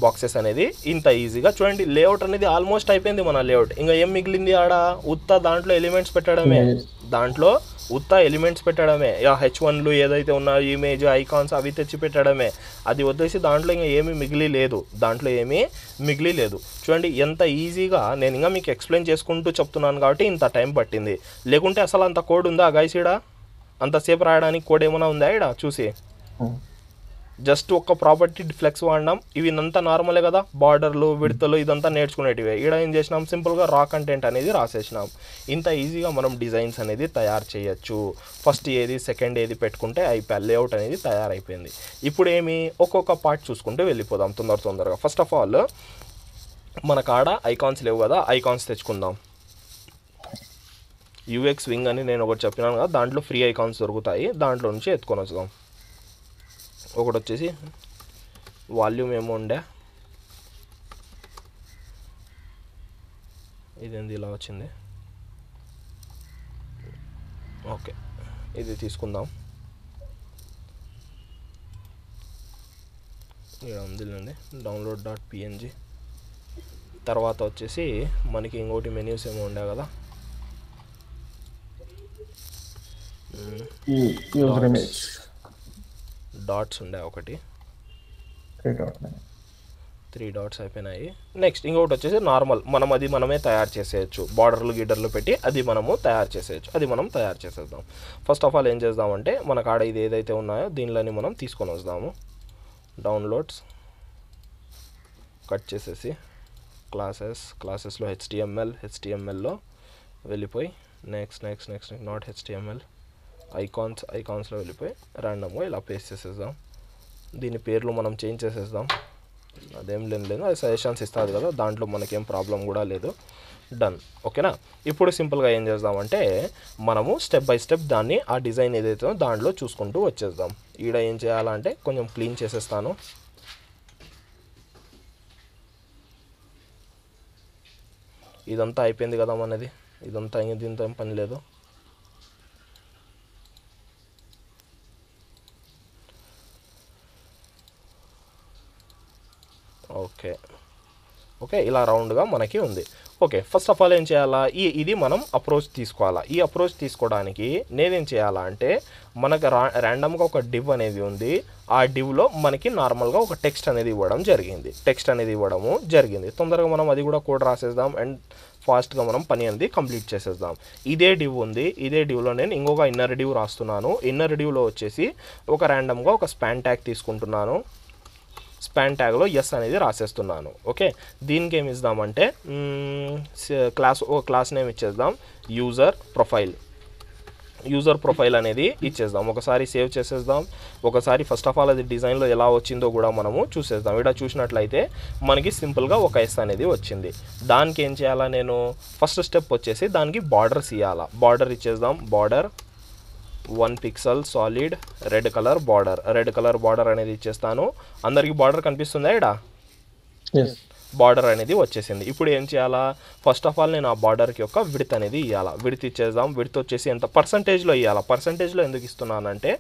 బాక్సెస్ అనేది ఇంత ఈజీగా చూడండి. లేఅవుట్ అనేది ఆల్మోస్ట్ అయిపోయింది మన లేఅవుట్. ఇంకా ఏం మిగిలింది ఆడ, దాంట్లో ఎలిమెంట్స్ పెట్టడమే. H1లు ఏదైతే ఉన్నాయో, ఇమేజ్, ఐకాన్స్ అవి తెచ్చి పెట్టడమే. అది వదిలేసి దాంట్లో ఇంకా ఏమీ మిగిలి లేదు. చూడండి ఎంత ఈజీగా. నేను ఇంకా మీకు ఎక్స్ప్లెయిన్ చేసుకుంటూ చెప్తున్నాను కాబట్టి ఇంత టైం పట్టింది. లేకుంటే అసలు అంత కోడ్ ఉందా గైస్? ఈడ అంతసేపు రాయడానికి కోడ్ ఏమైనా ఉందా ఈడ? చూసి జస్ట్ ఒక్క ప్రాపర్టీ ఫ్లెక్స్ వాడినాం. ఇవి అంతా నార్మలే కదా, బార్డర్లు, విడ్త్లు ఇదంతా నేర్చుకునేటివే. ఈడ ఏం చేసినాం, సింపుల్గా రా కంటెంట్ అనేది రాసేసినాం. ఇంత ఈజీగా మనం డిజైన్స్ అనేది తయారు చేయొచ్చు. ఫస్ట్ ఏది, సెకండ్ ఏది పెట్టుకుంటే లేఅవుట్ అనేది తయారైపోయింది. ఇప్పుడు ఏమి, ఒక్కొక్క పార్ట్ చూసుకుంటూ వెళ్ళిపోదాం తొందరగా. ఫస్ట్ ఆఫ్ ఆల్ మన కాడ ఐకాన్స్ లేవు కదా, ఐకాన్స్ తెచ్చుకుందాం. UX వింగ్ అని నేను ఒకటి చెప్పినాను కదా, దాంట్లో ఫ్రీ ఐకాన్స్ దొరుకుతాయి. దాంట్లో నుంచి ఎత్తుకొని వస్తాం. ఒకటి వచ్చేసి వాల్యూమ్ ఏమో ఉండే, ఇదేంది ఇలా వచ్చింది. ఓకే, ఇది తీసుకుందాం. ఇక్కడ ఉందిలేండి, download.png. తర్వాత వచ్చేసి మనకి ఇంకోటి మెన్యూస్ ఏమో ఉండే కదా, డాట్స్ ఉండే ఒకటి, 3 డాట్స్ అయిపోయినాయి. నెక్స్ట్ ఇంకొకటి వచ్చేసి నార్మల్, మనమే తయారు చేసేయచ్చు. బార్డర్లు గిడ్డర్లు పెట్టి అది మనము తయారు చేసేయచ్చు. అది మనం తయారు చేసేద్దాం. ఫస్ట్ ఆఫ్ ఆల్ ఏం చేద్దామంటే, మన కాడ ఇది ఏదైతే ఉన్నాయో దీనిలోని మనం తీసుకొని వస్తాము. డౌన్లోడ్స్, కట్ చేసేసి క్లాసెస్లో హెచ్టిఎంఎల్లో వెళ్ళిపోయి నెక్స్ట్ నాట్ హెచ్టిఎంఎల్ ఐకాన్స్లో వెళ్ళిపోయి ర్యాండమ్గా ఇలా పేస్ట్ చేసేద్దాం. దీని పేర్లు మనం చేంజ్ చేసేద్దాం, అదేం లేదు, అది సజెషన్స్ ఇస్తుంది కదా, దాంట్లో మనకేం ప్రాబ్లం కూడా లేదు. డన్. ఓకేనా. ఇప్పుడు సింపుల్గా ఏం చేద్దామంటే మనము స్టెప్ బై స్టెప్ దాన్ని ఆ డిజైన్ ఏదైతే దాంట్లో చూసుకుంటూ వచ్చేద్దాం. ఈడ ఏం చేయాలంటే కొంచెం క్లీన్ చేసేస్తాను. ఇదంతా అయిపోయింది కదా మనది, ఇదంతా దీంతో ఏం పని లేదు. ఓకే ఇలా రౌండ్గా మనకి ఉంది. ఓకే, ఫస్ట్ ఆఫ్ ఆల్ ఏం చేయాలా, ఇది మనం అప్రోచ్ తీసుకోవాలా. ఈ అప్రోచ్ తీసుకోవడానికి నేనేం చేయాలా అంటే మనకు ర్యాండమ్గా ఒక డివ్ అనేది ఉంది. ఆ డివ్లో మనకి నార్మల్గా ఒక టెక్స్ట్ అనేది ఇవ్వడము జరిగింది. తొందరగా మనం అది కూడా కోడ్ రాసేద్దాం అండ్ ఫాస్ట్గా మనం పని అనేది కంప్లీట్ చేసేద్దాం. ఇదే డివ్ ఉంది, ఇదే డివ్లో నేను ఇంకొక ఇన్నర్ డివ్ రాస్తున్నాను. ఇన్నర్ డివ్లో వచ్చేసి ఒక ర్యాండమ్గా ఒక స్పాన్ ట్యాగ్ తీసుకుంటున్నాను. స్పాన్ ట్యాగ్లో ఎస్ అనేది రాసేస్తున్నాను. ఓకే, దీనికి ఏమి ఇద్దామంటే క్లాస్ నేమ్ ఇచ్చేద్దాం, యూజర్ ప్రొఫైల్ అనేది ఇచ్చేద్దాం. ఒకసారి సేవ్ చేసేద్దాం. ఒకసారి ఫస్ట్ ఆఫ్ ఆల్ అది డిజైన్లో ఎలా వచ్చిందో కూడా మనము చూసేద్దాం. ఇక్కడ చూసినట్లయితే మనకి సింపుల్గా ఒక ఎస్ అనేది వచ్చింది. దానికి ఏం చేయాలా, నేను ఫస్ట్ స్టెప్ వచ్చేసి దానికి బార్డర్స్ ఇవ్వాలా. బార్డర్ ఇచ్చేద్దాం. Border 1 pixel solid red colour border అనేది ఇచ్చేస్తాను. అందరికీ బార్డర్ కనిపిస్తుందా? ఇక్కడ బార్డర్ అనేది వచ్చేసింది. ఇప్పుడు ఏం చేయాలా, ఫస్ట్ ఆఫ్ ఆల్ నేను ఆ బార్డర్కి యొక్క విడ్త్ అనేది ఇవ్వాలా. విడ్త్ ఇచ్చేద్దాం. విడ్త్ వచ్చేసి ఎంత పర్సంటేజ్లో ఇవ్వాలా. పర్సంటేజ్లో ఎందుకు ఇస్తున్నానంటే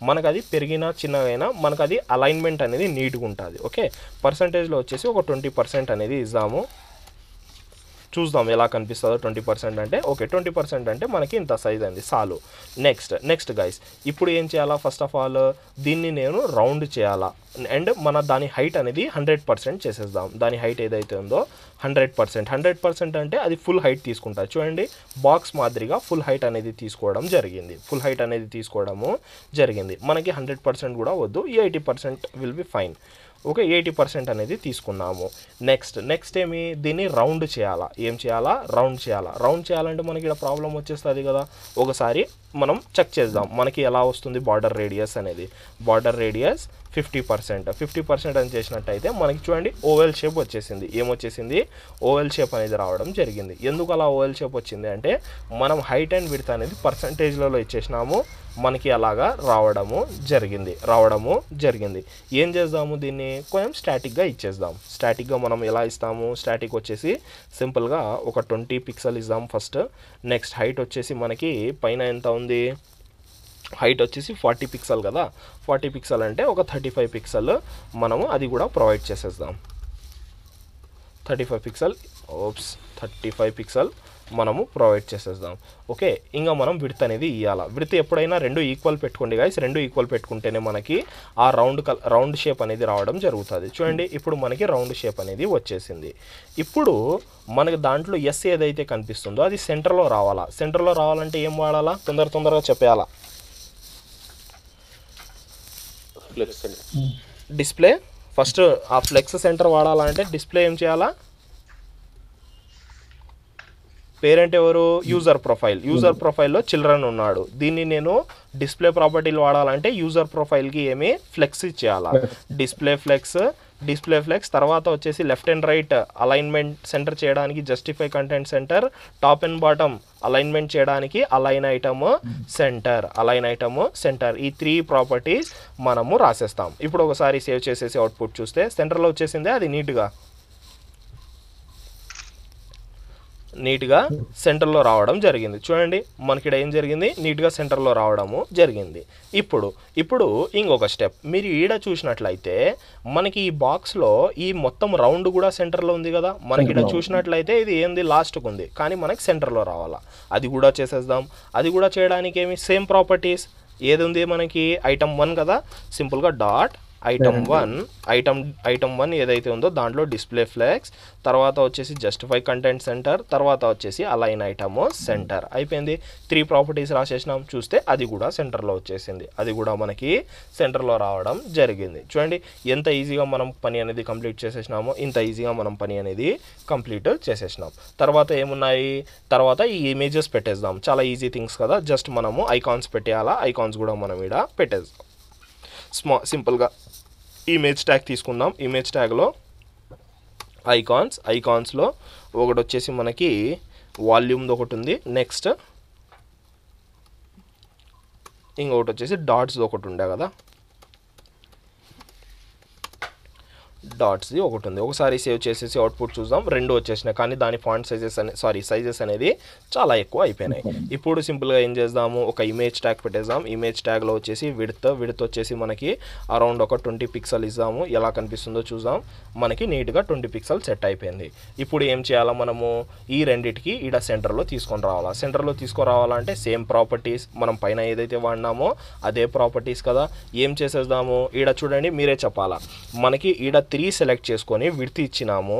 మనకు అది పెరిగినా చిన్నగైనా మనకు అది అలైన్మెంట్ అనేది నీట్గా ఉంటుంది. ఓకే, పర్సంటేజ్లో వచ్చేసి ఒక 20% అనేది ఇద్దాము. చూద్దాం ఎలా కనిపిస్తుందో. 20% అంటే ఓకే, 20% అంటే మనకి ఇంత సైజ్ అయింది చాలు. నెక్స్ట్ గైస్, ఇప్పుడు ఏం చేయాలా, ఫస్ట్ ఆఫ్ ఆల్ దీన్ని నేను రౌండ్ చేయాలా అండ్ దాని హైట్ అనేది 100% చేసేద్దాం. దాని హైట్ ఏదైతే ఉందో 100% అంటే అది ఫుల్ హైట్ తీసుకుంటా. చూడండి, బాక్స్ మాదిరిగా ఫుల్ హైట్ అనేది తీసుకోవడము జరిగింది. మనకి 100% కూడా వద్దు, 80% విల్ బి ఫైన్. ఓకే, 80% అనేది తీసుకున్నాము. నెక్స్ట్ ఏమి, దీన్ని రౌండ్ చేయాలా. ఏం చేయాలా, రౌండ్ చేయాలంటే మనకి ఇక్కడ ప్రాబ్లం వచ్చేస్తుంది కదా. ఒకసారి మనం చెక్ చేద్దాం మనకి ఎలా వస్తుంది బార్డర్ రేడియస్ అనేది. బార్డర్ రేడియస్ 50% అని చేసినట్టయితే మనకి చూడండి ఓవెల్ షేప్ వచ్చేసింది. ఏమొచ్చేసింది, ఓవెల్ షేప్ అనేది రావడం జరిగింది. ఎందుకు అలా ఓవెల్ షేప్ వచ్చింది అంటే మనం హైట్ అండ్ విడ్త్ అనేది పర్సంటేజ్లలో ఇచ్చేసినాము, మనకి అలాగా రావడము జరిగింది. ఏం చేద్దాము, దీన్ని కొంచెం స్టాటిక్గా ఇచ్చేద్దాం. స్టాటిక్గా మనం ఎలా ఇస్తాము, స్టాటిక్ వచ్చేసి సింపుల్గా ఒక 20 పిక్సెల్ ఇద్దాం ఫస్ట్. నెక్స్ట్ హైట్ వచ్చేసి మనకి పైన ఎంత ఉంది, హైట్ వచ్చేసి 40 పిక్సెల్ కదా. 40 పిక్సెల్ అంటే ఒక 35 పిక్సెల్ మనము అది కూడా ప్రొవైడ్ చేసేద్దాం. 35 పిక్సెల్ మనము ప్రొవైడ్ చేసేద్దాం. ఓకే, ఇంకా మనం విడ్త్ అనేది ఇవ్వాలా. విడ్త్ ఎప్పుడైనా 2 ఈక్వల్ పెట్టుకోండి గైస్. 2 ఈక్వల్ పెట్టుకుంటేనే మనకి ఆ రౌండ్ షేప్ అనేది రావడం జరుగుతుంది. చూడండి, ఇప్పుడు మనకి రౌండ్ షేప్ అనేది వచ్చేసింది. ఇప్పుడు మనకి దాంట్లో ఎస్ ఏదైతే కనిపిస్తుందో అది సెంటర్లో రావాలా. సెంటర్లో రావాలంటే ఏం వాడాలా, తొందరగా చెప్పేయాలా. డిస్ప్లే ఫస్ట్ ఆ ఫ్లెక్స్ సెంటర్ వాడాలంటే డిస్ప్లే ఏం చేయాలా, పేరెంట్ ఎవరు, యూజర్ ప్రొఫైల్లో చిల్డ్రన్ ఉన్నాడు. దీన్ని నేను డిస్ప్లే ప్రాపర్టీలు వాడాలంటే యూజర్ ప్రొఫైల్కి ఏమి ఫ్లెక్స్ ఇచ్చేయాలా. డిస్ప్లే ఫ్లెక్స్ తర్వాత వచ్చేసి left and right alignment centre చేయడానికి justify content centre, top and bottom alignment చేయడానికి అలైన్ ఐటమ్ సెంటర్. ఈ 3 ప్రాపర్టీస్ మనము రాసేస్తాం. ఇప్పుడు ఒకసారి సేవ్ చేసేసి అవుట్పుట్ చూస్తే సెంటర్లో వచ్చేసిందే, అది నీట్గా సెంటర్లో రావడం జరిగింది. చూడండి, మనకి ఇక్కడ ఏం జరిగింది, నీట్గా సెంటర్లో రావడము జరిగింది. ఇప్పుడు ఇంకొక స్టెప్ మీరు ఈడ చూసినట్లయితే మనకి ఈ బాక్స్లో ఈ మొత్తం రౌండ్ కూడా సెంటర్లో ఉంది కదా. మనకి ఇక్కడ చూసినట్లయితే ఇది ఏంది, లాస్ట్కు ఉంది, కానీ మనకి సెంటర్లో రావాలా. అది కూడా చేసేద్దాం. అది కూడా చేయడానికి ఏమి, సేమ్ ప్రాపర్టీస్ ఏది ఉంది మనకి, ఐటమ్ 1 కదా. సింపుల్గా డాట్ ఐటమ్ 1 ఏదైతే ఉందో దాంట్లో డిస్ప్లే ఫ్లెక్స్, తర్వాత వచ్చేసి జస్టిఫై కంటెంట్ సెంటర్, తర్వాత వచ్చేసి అలైన్ ఐటమ్ సెంటర్. అయిపోయింది. 3 ప్రాపర్టీస్ రాసేసినాం. చూస్తే అది కూడా సెంటర్లో వచ్చేసింది, అది కూడా మనకి సెంటర్లో రావడం జరిగింది. చూడండి ఎంత ఈజీగా మనం పని అనేది కంప్లీట్ చేసేసినామో, ఇంత ఈజీగా మనం పని అనేది కంప్లీట్ చేసేసినాం. తర్వాత ఏమున్నాయి, తర్వాత ఈ ఇమేజెస్ పెట్టేద్దాం. చాలా ఈజీ థింగ్స్ కదా, జస్ట్ మనము ఐకాన్స్ పెట్టేయాలా, ఐకాన్స్ కూడా మనం ఇక్కడ పెట్టేద్దాం. సింపుల్గా ఇమేజ్ ట్యాగ్ తీసుకుందాం. ఇమేజ్ ట్యాగ్లో ఐకాన్స్లో ఒకటి వచ్చేసి మనకి వాల్యూమ్ది ఒకటి ఉంది, నెక్స్ట్ ఇంకొకటి వచ్చేసి డాట్స్ది ఒకటి ఉండే కదా, డాట్స్ది ఒకటి ఉంది. ఒకసారి సేవ్ చేసేసి అవుట్పుట్ చూద్దాం. 2 వచ్చేసినాయి, కానీ దాని ఫాంట్ సైజెస్ అనేది చాలా ఎక్కువ అయిపోయినాయి. ఇప్పుడు సింపుల్గా ఏం చేద్దాము, ఒక ఇమేజ్ ట్యాగ్ పెట్టేద్దాం. ఇమేజ్ ట్యాగ్లో వచ్చేసి విడ్త్ వచ్చేసి మనకి అరౌండ్ ఒక 20 పిక్సెల్ ఇద్దాము. ఎలా కనిపిస్తుందో చూద్దాం. మనకి నీట్గా 20 పిక్సెల్ సెట్ అయిపోయింది. ఇప్పుడు ఏం చేయాలా, మనము ఈ రెండిటికి ఈడ సెంటర్లో తీసుకొని రావాలా. సెంటర్లో తీసుకురావాలంటే సేమ్ ప్రాపర్టీస్, మనం పైన ఏదైతే వాడినామో అదే ప్రాపర్టీస్ కదా. ఏం చేసేద్దాము, ఈడ చూడండి మీరే చెప్పాలా. మనకి ఈడ 3 సెలెక్ట్ చేసుకొని విడ్త్ ఇచ్చినాము.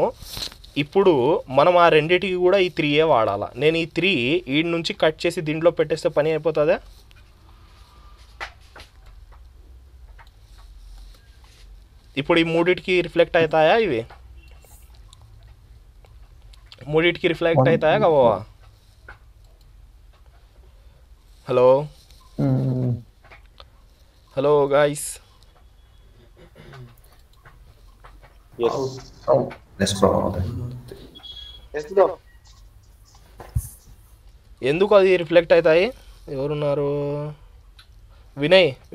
ఇప్పుడు మనం ఆ రెండిటికి కూడా ఈ 3 వాడాలా. నేను ఈ 3 ఈ నుంచి కట్ చేసి దీంట్లో పెట్టేస్తే పని అయిపోతుందా? ఇప్పుడు ఈ మూడిటికి రిఫ్లెక్ట్ అవుతాయా, ఇవి మూడిటికి రిఫ్లెక్ట్ అవుతాయా కావా? Hello guys. ఎందుకు అది రిఫ్లెక్ట్ అవుతాయి? ఎవరున్నారు?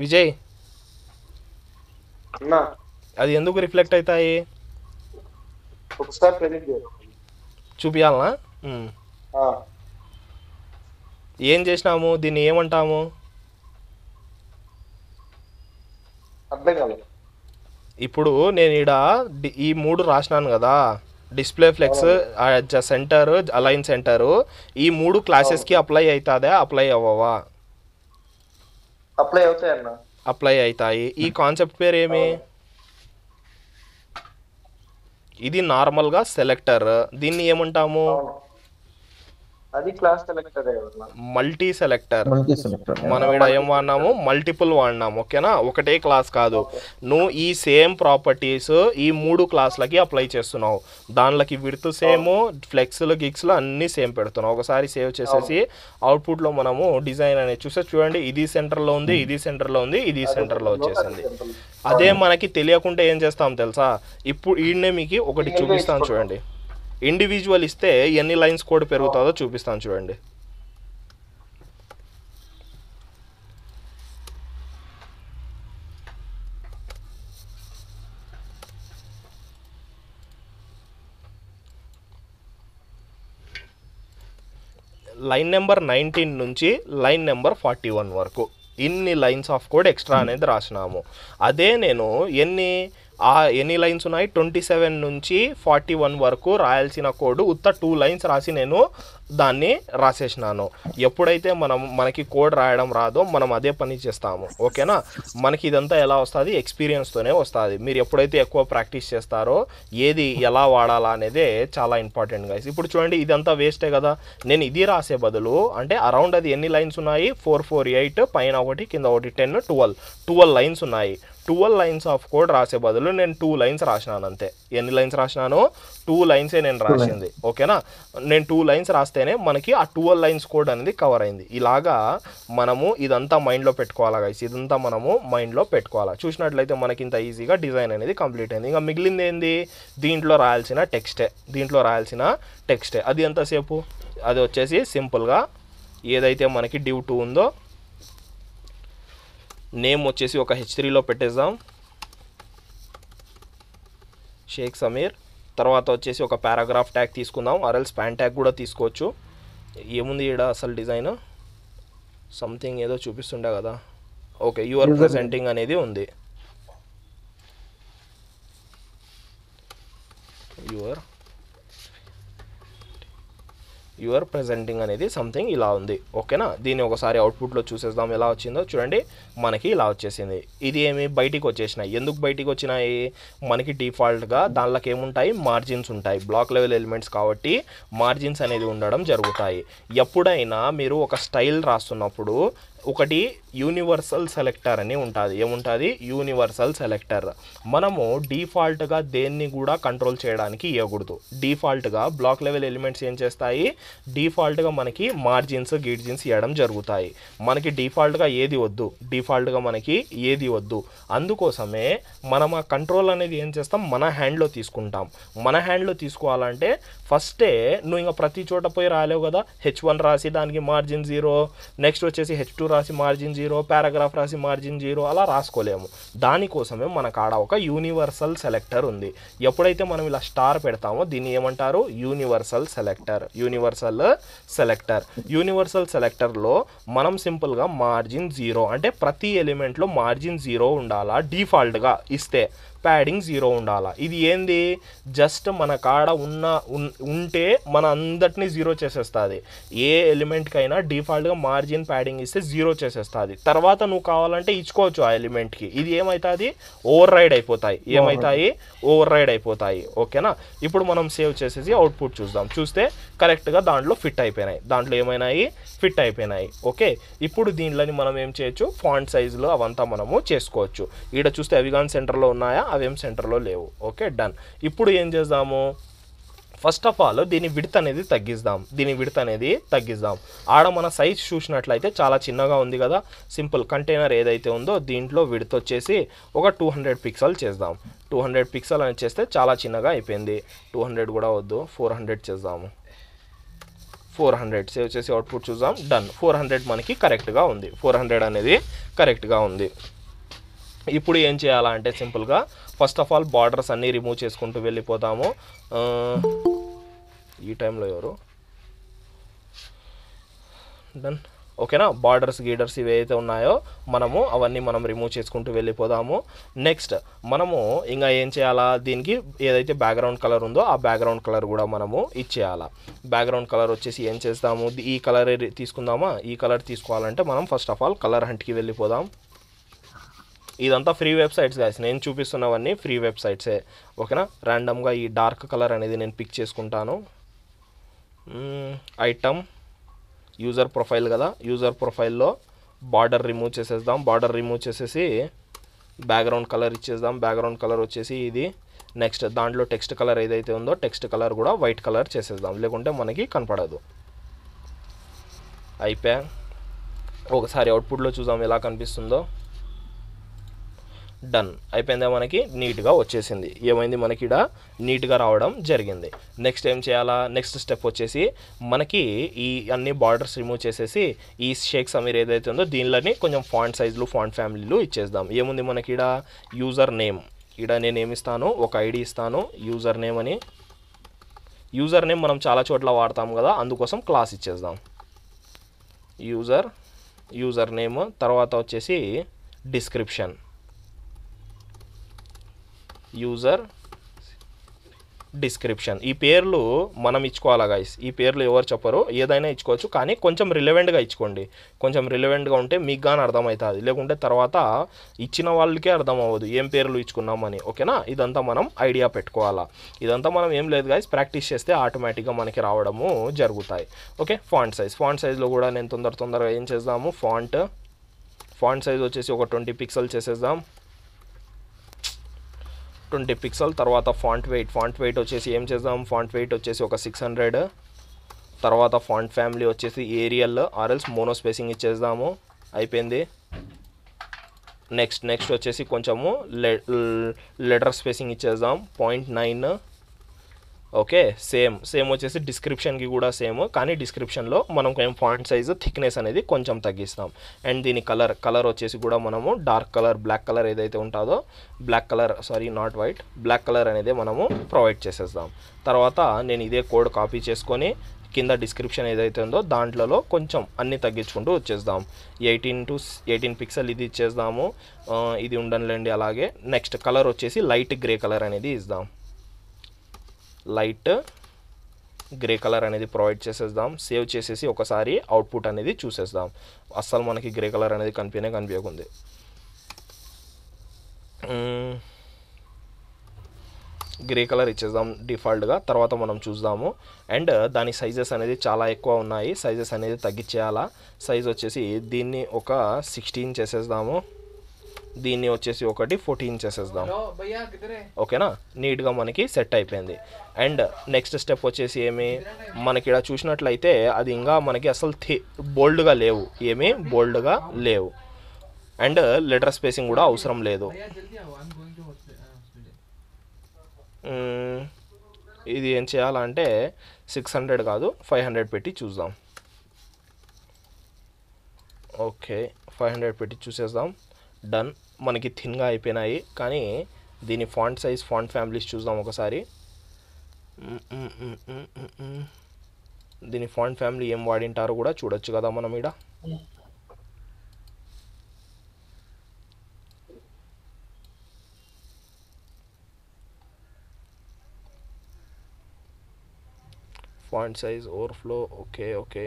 విజయ్ అది ఎందుకు రిఫ్లెక్ట్ అవుతాయి చూపియాలనా? ఏం చేసినాము, దీన్ని ఏమంటాము? ఇప్పుడు నేను ఈడ ఈ 3 రాసినాను కదా, display flex, centre, align centre, ఈ 3 క్లాసెస్కి అప్లై అవుతుందా, అప్లై అవ్వవా? అప్లై అవుతాయి. ఈ కాన్సెప్ట్ పేరు ఏమి? ఇది నార్మల్గా సెలెక్టర్. దీన్ని ఏమంటాము? Multi selector. మనం ఇక్కడ ఏం వాడినాము, మల్టిపుల్ వాడినాము. ఓకేనా, ఒకటే క్లాస్ కాదు. నువ్వు ఈ సేమ్ ప్రాపర్టీస్ ఈ 3 క్లాసులకి అప్లై చేస్తున్నావు. దానిలోకి విడ్త్ సేమ్, ఫ్లెక్స్లు గిక్స్లు అన్నీ సేమ్ పెడుతున్నావు. ఒకసారి సేవ్ చేసేసి అవుట్పుట్లో మనము డిజైన్ అనేది చూస్తే చూడండి, ఇది సెంటర్లో ఉంది, ఇది సెంటర్లో ఉంది, ఇది సెంటర్లో వచ్చేసింది. అదే మనకి తెలియకుండా ఏం చేస్తాం తెలుసా, ఇప్పుడు ఈయనే మీకు ఒకటి చూపిస్తాను చూడండి. ఇండివిజువల్ ఇస్తే ఎన్ని లైన్స్ కోడ్ పెరుగుతుందో చూపిస్తాను చూడండి. లైన్ నెంబర్ 19 నుంచి లైన్ నెంబర్ 41 వరకు ఇన్ని లైన్స్ ఆఫ్ కోడ్ ఎక్స్ట్రా అనేది రాసినాము. అదే నేను ఎన్ని లైన్స్ ఉన్నాయి, 27 నుంచి 41 వరకు రాయాల్సిన కోడ్ ఉత్త 2 లైన్స్ రాసి నేను దాన్ని రాసేసినాను. ఎప్పుడైతే మనకి కోడ్ రాయడం రాదో మనం అదే పని చేస్తాము. ఓకేనా, మనకి ఇదంతా ఎలా వస్తుంది, ఎక్స్పీరియన్స్తోనే వస్తుంది. మీరు ఎప్పుడైతే ఎక్కువ ప్రాక్టీస్ చేస్తారో ఏది ఎలా వాడాలా అనేదే చాలా ఇంపార్టెంట్ గైస్. ఇప్పుడు చూడండి, ఇదంతా వేస్టే కదా. నేను ఇది రాసే బదులు, అంటే అరౌండ్ అది ఎన్ని లైన్స్ ఉన్నాయి, 4, 4, 8, పైన ఒకటి కింద ఒకటి 10, 12 లైన్స్ ఉన్నాయి. 12 లైన్స్ ఆఫ్ కోడ్ రాసే బదులు నేను 2 లైన్స్ రాసినాను అంతే. ఎన్ని లైన్స్ రాసినాను, 2 లైన్సే నేను రాసింది. ఓకేనా, నేను 2 లైన్స్ రాస్తేనే మనకి ఆ 12 లైన్స్ కోడ్ అనేది కవర్ అయింది. ఇలాగా మనము ఇదంతా మైండ్లో పెట్టుకోవాలా గైస్, ఇదంతా మనము మైండ్లో పెట్టుకోవాలా. చూసినట్లయితే మనకి ఇంత ఈజీగా డిజైన్ అనేది కంప్లీట్ అయింది. ఇంకా మిగిలింది ఏంది, దీంట్లో రాయాల్సిన టెక్స్టే. అది ఎంతసేపు, అది వచ్చేసి సింపుల్గా ఏదైతే మనకి div 2 ఉందో నేమ్ వచ్చేసి ఒక H3లో పెట్టేద్దాం, షేక్ సమీర్. తర్వాత వచ్చేసి ఒక పారాగ్రాఫ్ ట్యాగ్ తీసుకుందాం, ఆర్ఎల్ స్పాన్ ట్యాగ్ కూడా తీసుకోవచ్చు. ఏముంది ఇక్కడ అసలు డిజైన్ సంథింగ్ ఏదో చూపిస్తుండే కదా. ఓకే, యువర్ ప్రెజెంటింగ్ అనేది ఉంది. యువర్ ప్రెజెంటింగ్ అనేది సంథింగ్ ఇలా ఉంది. ఓకేనా, దీన్ని ఒకసారి అవుట్పుట్లో చూసేద్దాం ఎలా వచ్చిందో. చూడండి మనకి ఇలా వచ్చేసింది. ఇది ఏమి బయటికి వచ్చేసినాయి. ఎందుకు బయటికి వచ్చినాయి? మనకి డిఫాల్ట్గా దానిలోకి ఏముంటాయి, మార్జిన్స్ ఉంటాయి. బ్లాక్ లెవెల్ ఎలిమెంట్స్ కాబట్టి మార్జిన్స్ అనేది ఉండడం జరుగుతాయి. ఎప్పుడైనా మీరు ఒక స్టైల్ రాస్తున్నప్పుడు ఒకటి యూనివర్సల్ సెలెక్టర్ అని ఉంటుంది. ఏముంటుంది? Universal selector. మనము డిఫాల్ట్గా దేన్ని కూడా కంట్రోల్ చేయడానికి ఇవ్వకూడదు. డిఫాల్ట్గా బ్లాక్ లెవెల్ ఎలిమెంట్స్ ఏం చేస్తాయి, డిఫాల్ట్గా మనకి మార్జిన్స్ గిడ్జిన్స్ ఇవ్వడం జరుగుతాయి. మనకి డిఫాల్ట్గా ఏది వద్దు, డిఫాల్ట్గా మనకి ఏది వద్దు. అందుకోసమే మనం ఆ కంట్రోల్ అనేది ఏం చేస్తాం, మన హ్యాండ్లో తీసుకుంటాం. మన హ్యాండ్లో తీసుకోవాలంటే ఫస్టే నువ్వు ఇంకా ప్రతి చోట పోయి రాలేవు కదా. H1 రాసి దానికి మార్జిన్ 0, నెక్స్ట్ వచ్చేసి H2 రాసి మార్జిన్ 0, పారాగ్రాఫ్ రాసి మార్జిన్ 0 అలా రాసుకోలేము. దానికోసమే మనకు ఆడ ఒక యూనివర్సల్ సెలెక్టర్ ఉంది. ఎప్పుడైతే మనం ఇలా స్టార్ పెడతామో దీన్ని ఏమంటారు, universal selector. Universal selector. Universal సెలెక్టర్లో మనం సింపుల్గా మార్జిన్ 0 అంటే ప్రతి ఎలిమెంట్లో మార్జిన్ 0 ఉండాలా. డిఫాల్ట్గా ఇస్తే ప్యాడింగ్ 0 ఉండాలా. ఇది ఏంది, జస్ట్ మన కాడ ఉంటే మన అందటినీ 0 చేసేస్తుంది. ఏ ఎలిమెంట్కైనా డిఫాల్ట్గా మార్జిన్ ప్యాడింగ్ ఇస్తే 0 చేసేస్తుంది. తర్వాత నువ్వు కావాలంటే ఇచ్చుకోవచ్చు ఆ ఎలిమెంట్కి. ఇది ఏమవుతుంది, ఓవర్ రైడ్ అయిపోతాయి. ఏమవుతాయి, ఓవర్ రైడ్ అయిపోతాయి. ఓకేనా, ఇప్పుడు మనం సేవ్ చేసేసి అవుట్పుట్ చూద్దాం. చూస్తే కరెక్ట్గా దాంట్లో ఫిట్ అయిపోయినాయి. దాంట్లో ఏమైనాయి, ఫిట్ అయిపోయినాయి. ఓకే, ఇప్పుడు దీనిలోని మనం ఏం చేయొచ్చు, ఫాంట్ సైజులో అవంతా మనము చేసుకోవచ్చు. ఈడ చూస్తే అవి కానీ సెంటర్లో ఉన్నాయా, అవేం సెంటర్లో లేవు. Okay, done. ఇప్పుడు ఏం చేద్దాము, ఫస్ట్ ఆఫ్ ఆల్ దీని విడ్త్ అనేది తగ్గిద్దాం. ఆడ మన సైజ్ చూసినట్లయితే చాలా చిన్నగా ఉంది కదా. సింపుల్ కంటైనర్ ఏదైతే ఉందో దీంట్లో విడ్త్ వచ్చేసి ఒక 200 పిక్సెల్ చేద్దాం. 200 పిక్సెల్ అని చేస్తే చాలా చిన్నగా అయిపోయింది. 200 కూడా వద్దు, 400 చేద్దాము. 400 సేవ్ చేసి అవుట్పుట్ చూద్దాం. డన్. 400 మనకి కరెక్ట్గా ఉంది. 400 అనేది కరెక్ట్గా ఉంది. ఇప్పుడు ఏం చేయాలా అంటే సింపుల్గా ఫస్ట్ ఆఫ్ ఆల్ బార్డర్స్ అన్నీ రిమూవ్ చేసుకుంటూ వెళ్ళిపోతాము. ఈ టైంలో ఎవరు, డన్. ఓకేనా, బార్డర్స్ గీడర్స్ ఇవైతే ఉన్నాయో అవన్నీ మనం రిమూవ్ చేసుకుంటూ వెళ్ళిపోదాము. నెక్స్ట్ మనము ఇంకా ఏం చేయాలా, దీనికి ఏదైతే బ్యాక్గ్రౌండ్ కలర్ ఉందో ఆ బ్యాక్గ్రౌండ్ కలర్ కూడా మనము ఇచ్చేయాలా. బ్యాక్గ్రౌండ్ కలర్ వచ్చేసి ఏం చేస్తాము, ఈ కలర్ తీసుకుందామా. ఈ కలర్ తీసుకోవాలంటే మనం ఫస్ట్ ఆఫ్ ఆల్ కలర్ హంట్కి వెళ్ళిపోదాం. ఇదంతా ఫ్రీ వెబ్సైట్స్ గాయస్, నేను చూపిస్తున్నవన్నీ ఫ్రీ వెబ్సైట్సే. ఓకేనా, ర్యాండమ్గా ఈ డార్క్ కలర్ అనేది నేను పిక్ చేసుకుంటాను. ఐటమ్ యూజర్ ప్రొఫైల్ కదా, యూజర్ ప్రొఫైల్లో బార్డర్ రిమూవ్ చేసేద్దాం. బార్డర్ రిమూవ్ చేసేసి బ్యాక్గ్రౌండ్ కలర్ ఇచ్చేద్దాం. బ్యాక్గ్రౌండ్ కలర్ వచ్చేసి ఇది. నెక్స్ట్ దాంట్లో టెక్స్ట్ కలర్ ఏదైతే ఉందో టెక్స్ట్ కలర్ కూడా వైట్ కలర్ చేసేద్దాం, లేకుంటే మనకి కనపడదు. అయిపోయా, ఒకసారి అవుట్పుట్లో చూద్దాం ఎలా కనిపిస్తుందో. డన్ అయిపోయిందా, మనకి నీట్గా వచ్చేసింది. ఏమైంది, మనకి ఇక్కడ నీట్గా రావడం జరిగింది. నెక్స్ట్ ఏం చేయాలా, నెక్స్ట్ స్టెప్ వచ్చేసి మనకి ఈ అన్ని బార్డర్స్ రిమూవ్ చేసేసి ఈ షేక్ సమీర్ ఏదైతే ఉందో దీనిలోని కొంచెం ఫాంట్ సైజులు ఫాంట్ ఫ్యామిలీలు ఇచ్చేద్దాం. ఏముంది మనకి ఇక్కడ యూజర్ నేమ్, ఇక్కడ నేను ఏమిస్తాను, ఒక ఐడి ఇస్తాను యూజర్ నేమ్ అని. యూజర్ నేమ్ మనం చాలా చోట్ల వాడతాం కదా, అందుకోసం క్లాస్ ఇచ్చేద్దాం. యూజర్ నేమ్ తర్వాత వచ్చేసి డిస్క్రిప్షన్, యూజర్ డిస్క్రిప్షన్. ఈ పేర్లు మనం ఇచ్చుకోవాలా గైస్. ఈ పేర్లు ఎవరు చెప్పరు, ఏదైనా ఇచ్చుకోవచ్చు, కానీ కొంచెం రిలవెంట్గా ఇచ్చుకోండి. కొంచెం రిలవెంట్గా ఉంటే మీకు కానీ అర్థమవుతుంది, లేకుంటే తర్వాత ఇచ్చిన వాళ్ళకే అర్థం అవ్వదు ఏం పేర్లు ఇచ్చుకున్నామని. ఓకేనా, ఇదంతా మనం ఐడియా పెట్టుకోవాలా. ఇదంతా మనం ఏం లేదు గైస్, ప్రాక్టీస్ చేస్తే ఆటోమేటిక్గా మనకి రావడము జరుగుతాయి. ఓకే, ఫాంట్ సైజ్లో కూడా నేను తొందరగా ఏం చేద్దాము, ఫాంట్ సైజ్ వచ్చేసి ఒక 20 పిక్సెల్ చేసేద్దాం. 20 పిక్సెల్. తర్వాత ఫాంట్ వెయిట్ వచ్చేసి ఏం చేద్దాం, ఫాంట్ వెయిట్ వచ్చేసి ఒక 600. తర్వాత ఫాంట్ ఫ్యామిలీ వచ్చేసి ఏరియల్ ఆర్ఎల్స్ మోనో స్పేసింగ్ ఇచ్చేద్దాము. అయిపోయింది. నెక్స్ట్ వచ్చేసి కొంచెము లెటర్ స్పేసింగ్ ఇచ్చేద్దాం 0.9. ఓకే, సేమ్ వచ్చేసి డిస్క్రిప్షన్కి కూడా సేమ్, కానీ డిస్క్రిప్షన్లో మనం కొంచెం ఫాంట్ సైజు థిక్నెస్ అనేది కొంచెం తగ్గిస్తాం. అండ్ దీని కలర్ వచ్చేసి కూడా మనము డార్క్ కలర్ బ్లాక్ కలర్ ఏదైతే ఉంటుందో బ్లాక్ కలర్ అనేది మనము ప్రొవైడ్ చేసేద్దాం. తర్వాత నేను ఇదే కోడ్ కాపీ చేసుకొని కింద డిస్క్రిప్షన్ ఏదైతే ఉందో దాంట్లో కొంచెం అన్నీ తగ్గించుకుంటూ వచ్చేద్దాం. 18 పిక్సెల్ ఇది ఇచ్చేద్దాము. ఇది ఉండనులేండి అలాగే. నెక్స్ట్ కలర్ వచ్చేసి లైట్ గ్రే కలర్ అనేది ఇద్దాం. లైట్ గ్రే కలర్ అనేది ప్రొవైడ్ చేసేద్దాం. సేవ్ చేసేసి ఒకసారి అవుట్పుట్ అనేది చూసేద్దాం. అస్సలు మనకి గ్రే కలర్ అనేది కనిపించకుంది. గ్రే కలర్ ఇచ్చేద్దాం డిఫాల్ట్గా. తర్వాత మనం చూద్దాము. అండ్ దాని సైజెస్ అనేది చాలా ఎక్కువ ఉన్నాయి. సైజెస్ అనేది తగ్గించేయాలా. సైజ్ వచ్చేసి దీన్ని ఒక 16 చేసేద్దాము. దీన్ని వచ్చేసి ఒకటి 14 చేసేద్దాం. ఓకేనా, నీట్గా మనకి సెట్ అయిపోయింది. అండ్ నెక్స్ట్ స్టెప్ వచ్చేసి ఏమి, మనకి ఇక్కడ చూసినట్లయితే అది ఇంకా మనకి అసలు బోల్డ్గా లేవు, ఏమీ బోల్డ్గా లేవు. అండ్ లెటర్ స్పేసింగ్ కూడా అవసరం లేదు. ఇది ఏం చేయాలంటే 600 కాదు 500 పెట్టి చూద్దాం. ఓకే, 500 పెట్టి చూసేద్దాం. డన్. మనకి థిన్గా అయిపోయినాయి. కానీ దీని ఫాంట్ సైజ్, ఫాంట్ ఫ్యామిలీస్ చూద్దాం ఒకసారి. దీని ఫాంట్ ఫ్యామిలీ ఏం వాడింటారో కూడా చూడొచ్చు కదా మనం ఇక్కడ. Font size overflow. ఓకే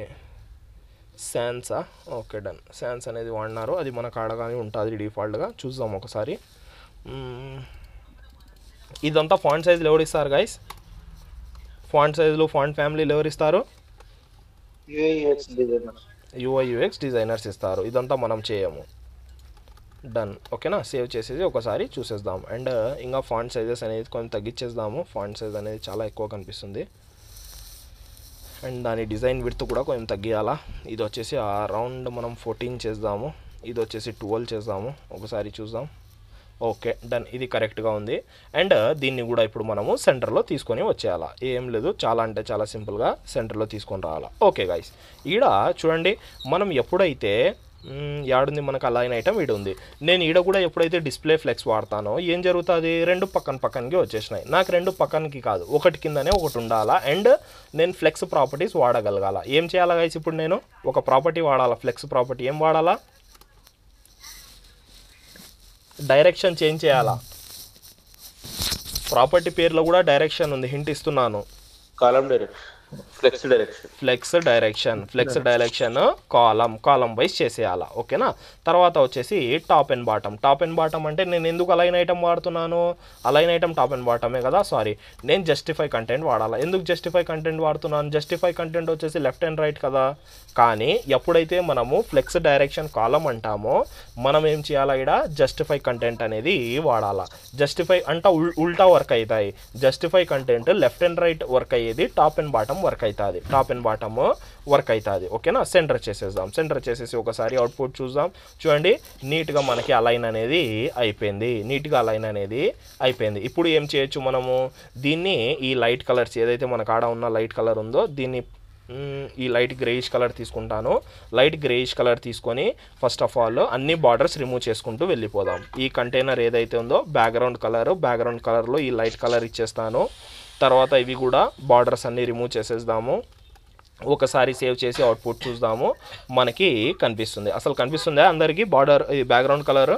సాన్సా. Okay, done. సాన్స్ అనేది వాడినారు, అది మన కాడగానే ఉంటుంది డిఫాల్ట్గా. చూద్దాం ఒకసారి. ఇదంతా ఫాంట్ సైజులు ఎవరు ఇస్తారు గైస్? ఫాంట్ సైజులు, ఫాంట్ ఫ్యామిలీలు ఎవరు ఇస్తారు? UI UX డిజైనర్స్ ఇస్తారు. ఇదంతా మనం చేయము. డన్. ఓకేనా, సేవ్ చేసేసి ఒకసారి చూసేద్దాం. అండ్ ఇంకా ఫాంట్ సైజెస్ అనేది కొంచెం తగ్గించేద్దాము. ఫాంట్ సైజ్ అనేది చాలా ఎక్కువ కనిపిస్తుంది. అండ్ దాని డిజైన్ విడ్త్ కూడా కొంచెం తగ్గియాలా. ఇది వచ్చేసి అరౌండ్ మనం 14 చేద్దాము. ఇది వచ్చేసి 12 చేద్దాము. ఒకసారి చూద్దాం. Okay, done. ఇది కరెక్ట్గా ఉంది. అండ్ దీన్ని కూడా ఇప్పుడు మనము సెంటర్లో తీసుకొని వచ్చేయాలా. ఏం లేదు, చాలా అంటే చాలా సింపుల్గా సెంటర్లో తీసుకొని రావాలా. ఓకే గైస్, ఈడ చూడండి, మనం ఎప్పుడైతే యాడుంది మనకు అలైన్ ఐటమ్ ఈడ ఉంది. నేను ఈడ కూడా ఎప్పుడైతే డిస్ప్లే ఫ్లెక్స్ వాడతానో ఏం జరుగుతుంది, రెండు పక్కనకి వచ్చేసినాయి. నాకు రెండు పక్కనకి కాదు, ఒకటి కిందనే ఒకటి ఉండాలా. అండ్ నేను ఫ్లెక్స్ ప్రాపర్టీస్ వాడగలగాల. ఏం చేయాలా గైస్, ఇప్పుడు నేను ఒక ప్రాపర్టీ వాడాలా. ఫ్లెక్స్ ప్రాపర్టీ ఏం వాడాలా, డైరెక్షన్ చేంజ్ చేయాలా. ప్రాపర్టీ పేరులో కూడా డైరెక్షన్ ఉంది, హింట్ ఇస్తున్నాను. Column direction, flex direction column wise చేసేయాలా. ఓకేనా. తర్వాత వచ్చేసి టాప్ అండ్ బాటమ్ అంటే నేను ఎందుకు అలైన్ ఐటమ్ వాడుతున్నాను, అలైన్ ఐటమ్ టాప్ అండ్ బాటమే కదా. సారీ, నేను జస్టిఫై కంటెంట్ వాడాలా. ఎందుకు జస్టిఫై కంటెంట్ వాడుతున్నాను, జస్టిఫై కంటెంట్ వచ్చేసి లెఫ్ట్ అండ్ రైట్ కదా. కానీ ఎప్పుడైతే మనము ఫ్లెక్స్ డైరెక్షన్ కాలం అంటామో మనం ఏం చేయాలా, ఇక్కడ జస్టిఫై కంటెంట్ అనేది వాడాలా. జస్టిఫై అంటే ఉల్టా వర్క్ అవుతాయి. Justify content left and right work అయ్యేది, టాప్ అండ్ బాటమ్ వర్క్ అవుతుంది. ఓకేనా. సెంటర్ చేసేద్దాం. సెంటర్ చేసేసి ఒకసారి అవుట్పుట్ చూద్దాం. చూడండి, నీట్గా మనకి అలైన్ అనేది అయిపోయింది. ఇప్పుడు ఏం చేయొచ్చు మనము, దీన్ని ఈ లైట్ కలర్స్ ఏదైతే మన కాడ ఉన్న లైట్ కలర్ ఉందో దీన్ని ఈ లైట్ గ్రేయిష్ కలర్ తీసుకుంటాను. లైట్ గ్రేయిష్ కలర్ తీసుకొని ఫస్ట్ ఆఫ్ ఆల్ అన్ని బార్డర్స్ రిమూవ్ చేసుకుంటూ వెళ్ళిపోదాం. ఈ కంటైనర్ ఏదైతే ఉందో బ్యాక్గ్రౌండ్ కలర్లో ఈ లైట్ కలర్ ఇచ్చేస్తాను. తర్వాత ఇవి కూడా బార్డర్స్ అన్నీ రిమూవ్ చేసేద్దాము. ఒకసారి సేవ్ చేసి అవుట్పుట్ చూద్దాము. మనకి కనిపిస్తుంది. అసలు కనిపిస్తుందా అందరికీ బార్డర్ బ్యాక్గ్రౌండ్ కలర్?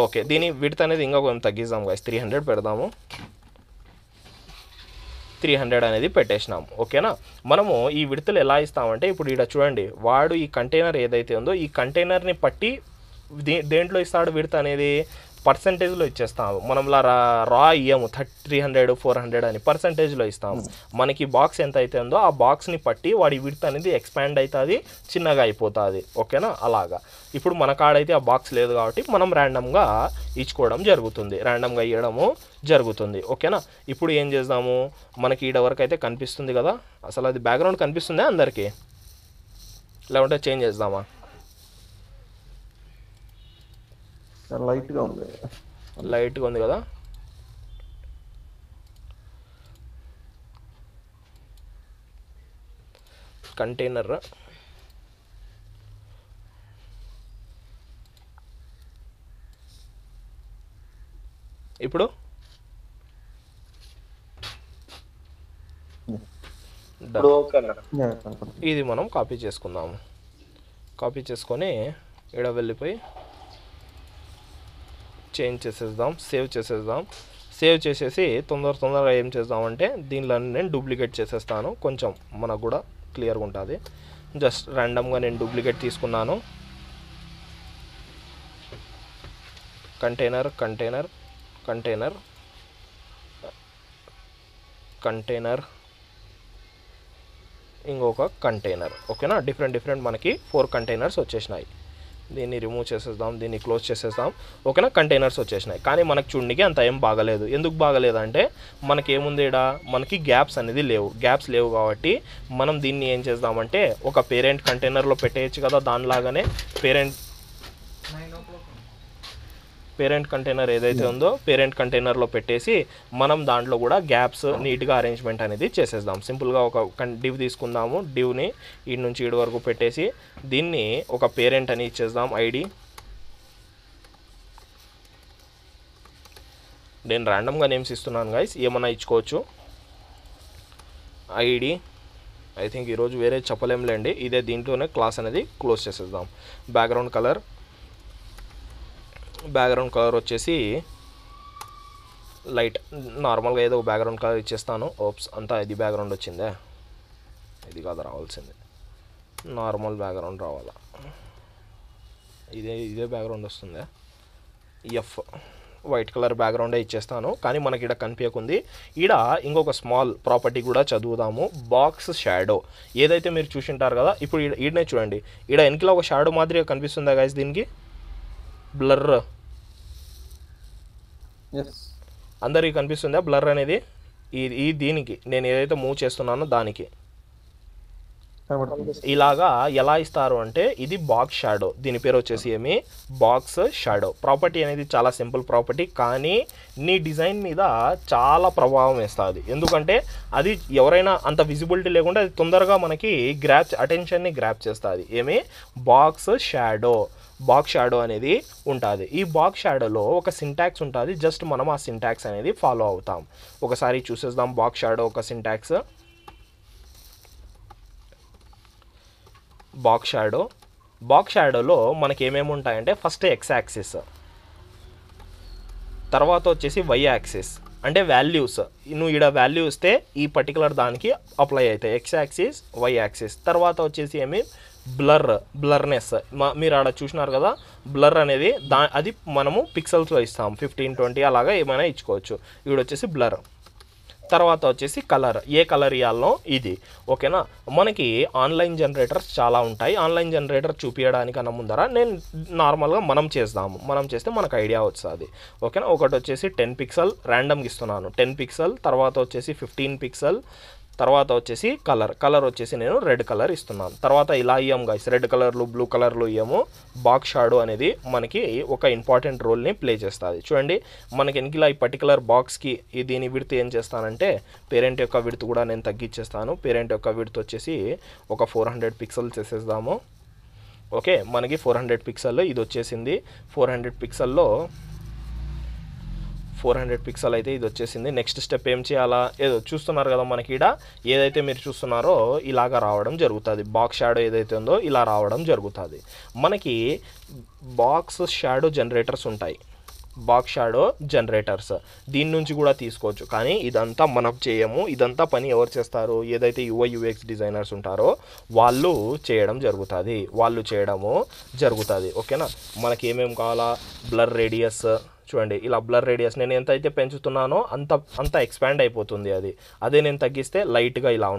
ఓకే, దీని విడ్త్ అనేది ఇంకా కొంచెం తగ్గిద్దాం గైస్. 300 పెడదాము. 300 అనేది పెట్టేసినాం. ఓకేనా. మనము ఈ విడతలు ఎలా ఇస్తామంటే, ఇప్పుడు ఇక్కడ చూడండి, వాడు ఈ కంటైనర్ ఏదైతే ఉందో ఈ కంటైనర్ని పట్టి దేంట్లో ఇస్తాడు విడత అనేది, పర్సంటేజ్లో ఇచ్చేస్తాము. మనం రా ఇయ్యము 300 400 అని, పర్సంటేజ్లో ఇస్తాము. మనకి బాక్స్ ఎంత అయితే ఉందో ఆ బాక్స్ని పట్టి వాడి విడ్త్ అనేది ఎక్స్పాండ్ అవుతుంది, చిన్నగా అయిపోతుంది. ఓకేనా. అలాగా ఇప్పుడు మన కాడైతే ఆ బాక్స్ లేదు కాబట్టి మనం ర్యాండమ్గా ఇవ్వడము జరుగుతుంది. ఓకేనా. ఇప్పుడు ఏం చేద్దాము, మనకి ఈడ వరకు అయితే కనిపిస్తుంది కదా. అసలు అది బ్యాక్గ్రౌండ్ కనిపిస్తుందా అందరికీ, లేకుంటే చేంజ్ చేద్దామా? లైట్గా ఉంది కదా. కంటైనర్ ఇప్పుడు ఇది మనం కాపీ చేసుకుందాము. కాపీ చేసుకొని ఇక్కడ వెళ్ళిపోయి చేంజ్ చేసేద్దాం. సేవ్ సేవ్ చేసేసి తొందరగా ఏం చేద్దామంటే దీనిలో నేను డూప్లికేట్ చేసేస్తాను, కొంచెం మనకు కూడా క్లియర్గా ఉంటుంది. జస్ట్ ర్యాండమ్గా నేను డూప్లికేట్ తీసుకున్నాను. కంటైనర్ కంటైనర్ కంటైనర్ కంటైనర్ ఇంకొక కంటైనర్. ఓకేనా, డిఫరెంట్ మనకి 4 కంటైనర్స్ వచ్చేసినాయి. దీన్ని రిమూవ్ చేసేద్దాం, దీన్ని క్లోజ్ చేసేద్దాం. ఓకేనా, కంటైనర్స్ వచ్చేసినాయి. కానీ మనకు చూడడానికి అంత ఏం బాగలేదు. ఎందుకు బాగలేదంటే మనకి ఏముంది ఇక్కడ, మనకి గ్యాప్స్ అనేది లేవు. గ్యాప్స్ లేవు కాబట్టి మనం దీన్ని ఏం చేద్దామంటే ఒక పేరెంట్ కంటైనర్లో పెట్టేయచ్చు కదా. దానిలాగానే పేరెంట్ కంటైనర్ ఏదైతే ఉందో పేరెంట్ కంటైనర్లో పెట్టేసి మనం దాంట్లో కూడా గ్యాప్స్ నీట్గా అరేంజ్మెంట్ అనేది చేసేద్దాం. సింపుల్గా ఒక డివ్ తీసుకుందాము. డివ్ని ఈ నుంచి ఈడి వరకు పెట్టేసి దీన్ని ఒక పేరెంట్ అని ఇచ్చేద్దాం. ఐడి నేను ర్యాండమ్గా నేమ్స్ ఇస్తున్నాను గైస్, ఏమన్నా ఇచ్చుకోవచ్చు. ఐడి ఐ థింక్ ఈరోజు వేరే చెప్పలేంలేండి. ఇదే దీంట్లోనే క్లాస్ అనేది క్లోజ్ చేసేద్దాం. బ్యాక్గ్రౌండ్ కలర్ వచ్చేసి లైట్, నార్మల్గా ఏదో బ్యాక్గ్రౌండ్ కలర్ ఇచ్చేస్తాను. ఓప్స్, అంతా ఇది బ్యాక్గ్రౌండ్ వచ్చిందే, ఇది కాదు రావాల్సింది, నార్మల్ బ్యాక్గ్రౌండ్ రావాలా. ఇదే బ్యాక్గ్రౌండ్ వస్తుందే. ఎఫ్ వైట్ కలర్ బ్యాక్గ్రౌండే ఇచ్చేస్తాను. కానీ మనకి ఇక్కడ కనిపించకుంది. ఈడ ఇంకొక స్మాల్ ప్రాపర్టీ కూడా చదువుదాము. బాక్స్ షాడో ఏదైతే మీరు చూసింటారు కదా, ఇప్పుడు ఈడనే చూడండి. ఈడ వెనకలో ఒక షాడో మాదిరిగా కనిపిస్తుందా గైస్, దీనికి బ్లర్ అందరికీ కనిపిస్తుందా బ్లర్ అనేది? ఈ దీనికి నేను ఏదైతే మూవ్ చేస్తున్నానో దానికి ఇలాగా ఎలా ఇస్తారు అంటే ఇది బాక్స్ షాడో. దీని పేరు వచ్చేసి ఏమి, బాక్స్ షాడో. ప్రాపర్టీ అనేది చాలా సింపుల్ ప్రాపర్టీ, కానీ నీ డిజైన్ మీద చాలా ప్రభావం వేస్తుంది. ఎందుకంటే అది ఎవరైనా అంత విజిబిలిటీ లేకుండా అది తొందరగా మనకి అటెన్షన్ని గ్రాప్ చేస్తుంది. ఏమి, బాక్స్ షాడో అనేది ఉంటుంది. ఈ బాక్స్ షాడోలో ఒక సింటాక్స్ ఉంటుంది. జస్ట్ మనం ఆ సింటాక్స్ అనేది ఫాలో అవుతాం. ఒకసారి చూసేద్దాం బాక్స్ షాడో ఒక సింటాక్స్. బాక్స్ షాడోలో మనకి ఏమేమి ఉంటాయంటే ఫస్ట్ ఎక్స్ యాక్సిస్, తర్వాత వచ్చేసి వై యాక్సిస్ అంటే వాల్యూస్. నువ్వు ఈడ వాల్యూ ఇస్తే ఈ పర్టికులర్ దానికి అప్లై అవుతాయి. X axis, Y axis. తర్వాత వచ్చేసి ఏమి, బ్లర్నెస్. మీరు ఆడ చూసినారు కదా, బ్లర్ అనేది అది మనము పిక్సెల్స్లో ఇస్తాం. 15, 20 అలాగా ఏమైనా ఇచ్చుకోవచ్చు. ఇక్కడ వచ్చేసి బ్లర్. తర్వాత వచ్చేసి కలర్, ఏ కలర్ ఇవ్వాలనో ఇది. ఓకేనా, మనకి ఆన్లైన్ జనరేటర్స్ చాలా ఉంటాయి. ఆన్లైన్ జనరేటర్ చూపించడానికన్నా ముందర నేను నార్మల్గా మనం చేస్తే మనకు ఐడియా వస్తుంది. ఓకేనా, ఒకటి వచ్చేసి 10 పిక్సెల్ ర్యాండమ్గా ఇస్తున్నాను. 10 పిక్సెల్, తర్వాత వచ్చేసి 15 పిక్సెల్, తర్వాత వచ్చేసి కలర్ వచ్చేసి నేను రెడ్ కలర్ ఇస్తున్నాను. తర్వాత ఇలా ఇయ్యాము గైస్, రెడ్ కలర్లు బ్లూ కలర్లు ఇయ్యాము. బాక్స్ షాడో అనేది మనకి ఒక ఇంపార్టెంట్ రోల్ని ప్లే చేస్తుంది. చూడండి, మనకి ఎన్నికలా ఈ పర్టికులర్ బాక్స్కి దీని విడ్త్ ఏం చేస్తానంటే పేరెంట్ యొక్క విడ్త్ కూడా నేను తగ్గించేస్తాను. పేరెంట్ యొక్క విడ్త్ వచ్చేసి ఒక 400 పిక్సెల్స్ చేసేద్దాము. ఓకే, మనకి 400 పిక్సెల్ ఇది వచ్చేసింది. 400 పిక్సెల్ అయితే ఇది వచ్చేసింది. నెక్స్ట్ స్టెప్ ఏం చేయాలా, ఏదో చూస్తున్నారు కదా మనకి ఈడ ఏదైతే మీరు చూస్తున్నారో ఇలాగా రావడం జరుగుతుంది. బాక్స్ షాడో ఏదైతే ఉందో ఇలా రావడం జరుగుతుంది. మనకి బాక్స్ షాడో జనరేటర్స్ ఉంటాయి. బాక్స్ షాడో జనరేటర్స్ దీని నుంచి కూడా తీసుకోవచ్చు. కానీ ఇదంతా మనం చేయము. ఇదంతా పని ఎవరు చేస్తారు, ఏదైతే UI UX డిజైనర్స్ ఉంటారో వాళ్ళు చేయడము జరుగుతుంది. ఓకేనా, మనకి ఏమేమి కావాలా, బ్లర్ రేడియస్. చూడండి, ఇలా బ్లర్ రేడియస్ నేను ఎంత అయితే పెంచుతున్నానో అంత ఎక్స్పాండ్ అయిపోతుంది. అదే నేను తగ్గిస్తే లైట్గా ఇలా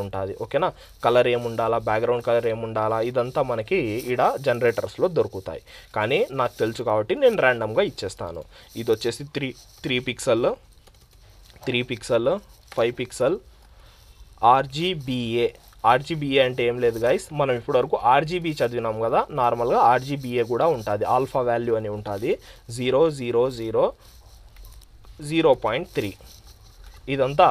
ఉంటుంది. ఓకేనా, కలర్ ఏముండాలా, బ్యాక్గ్రౌండ్ కలర్ ఏముండాలా, ఇదంతా మనకి ఈడ జనరేటర్స్లో దొరుకుతాయి. కానీ నాకు తెలుసు కాబట్టి నేను ర్యాండమ్గా ఇచ్చేస్తాను. ఇది వచ్చేసి 3 పిక్సెల్, 5 పిక్సెల్, ఆర్జీబీఏ అంటే ఏం లేదు గైస్, మనం ఇప్పటివరకు ఆర్జీబీ చదివినాం కదా. నార్మల్గా ఆర్జీబీఏ కూడా ఉంటుంది. ఆల్ఫా వాల్యూ అని ఉంటుంది. 0.3 ఇదంతా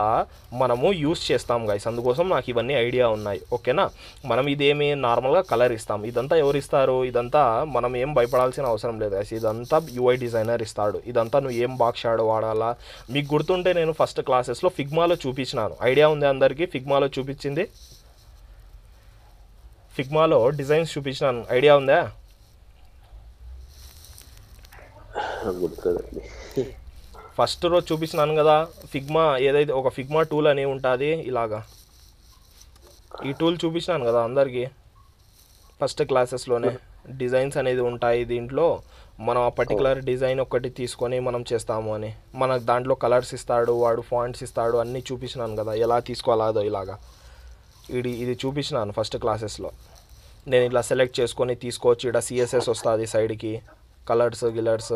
మనము యూస్ చేస్తాం గైస్. అందుకోసం నాకు ఇవన్నీ ఐడియా ఉన్నాయి. ఓకేనా, మనం ఇదేమి నార్మల్గా కలర్ ఇస్తాం. ఇదంతా ఎవరు ఇస్తారు, ఇదంతా మనం ఏం భయపడాల్సిన అవసరం లేదు గైస్. ఇదంతా UI డిజైనర్ ఇస్తాడు. ఇదంతా నువ్వు ఏం బాక్స్ షాడో వాడాలా, మీకు గుర్తుంటే నేను ఫస్ట్ క్లాసెస్లో ఫిగ్మాలో చూపించినాను. ఐడియా ఉంది అందరికీ? ఫిగ్మాలో చూపించింది, ఫిగ్మాలో డిజైన్స్ చూపించినాను. ఐడియా ఉందా? ఫస్ట్ రోజు చూపించినాను కదా ఫిగ్మా, ఏదైతే ఒక ఫిగ్మా టూల్ అని ఉంటుంది ఇలాగా, ఈ టూల్ చూపించినాను కదా అందరికీ ఫస్ట్ క్లాసెస్లోనే. డిజైన్స్ అనేది ఉంటాయి దీంట్లో, మనం ఆ పర్టికులర్ డిజైన్ ఒకటి తీసుకొని మనం చేస్తాము అని. మనకు దాంట్లో కలర్స్ ఇస్తాడు వాడు, ఫాంట్స్ ఇస్తాడు, అన్నీ చూపించినాను కదా ఎలా తీసుకోవాలో ఇలాగా. ఇది చూపించినాను ఫస్ట్ క్లాసెస్లో. నేను ఇట్లా సెలెక్ట్ చేసుకొని తీసుకోవచ్చు. ఇక్కడ సిఎస్ఎస్ వస్తుంది సైడ్కి, కలర్స్ గిలర్స్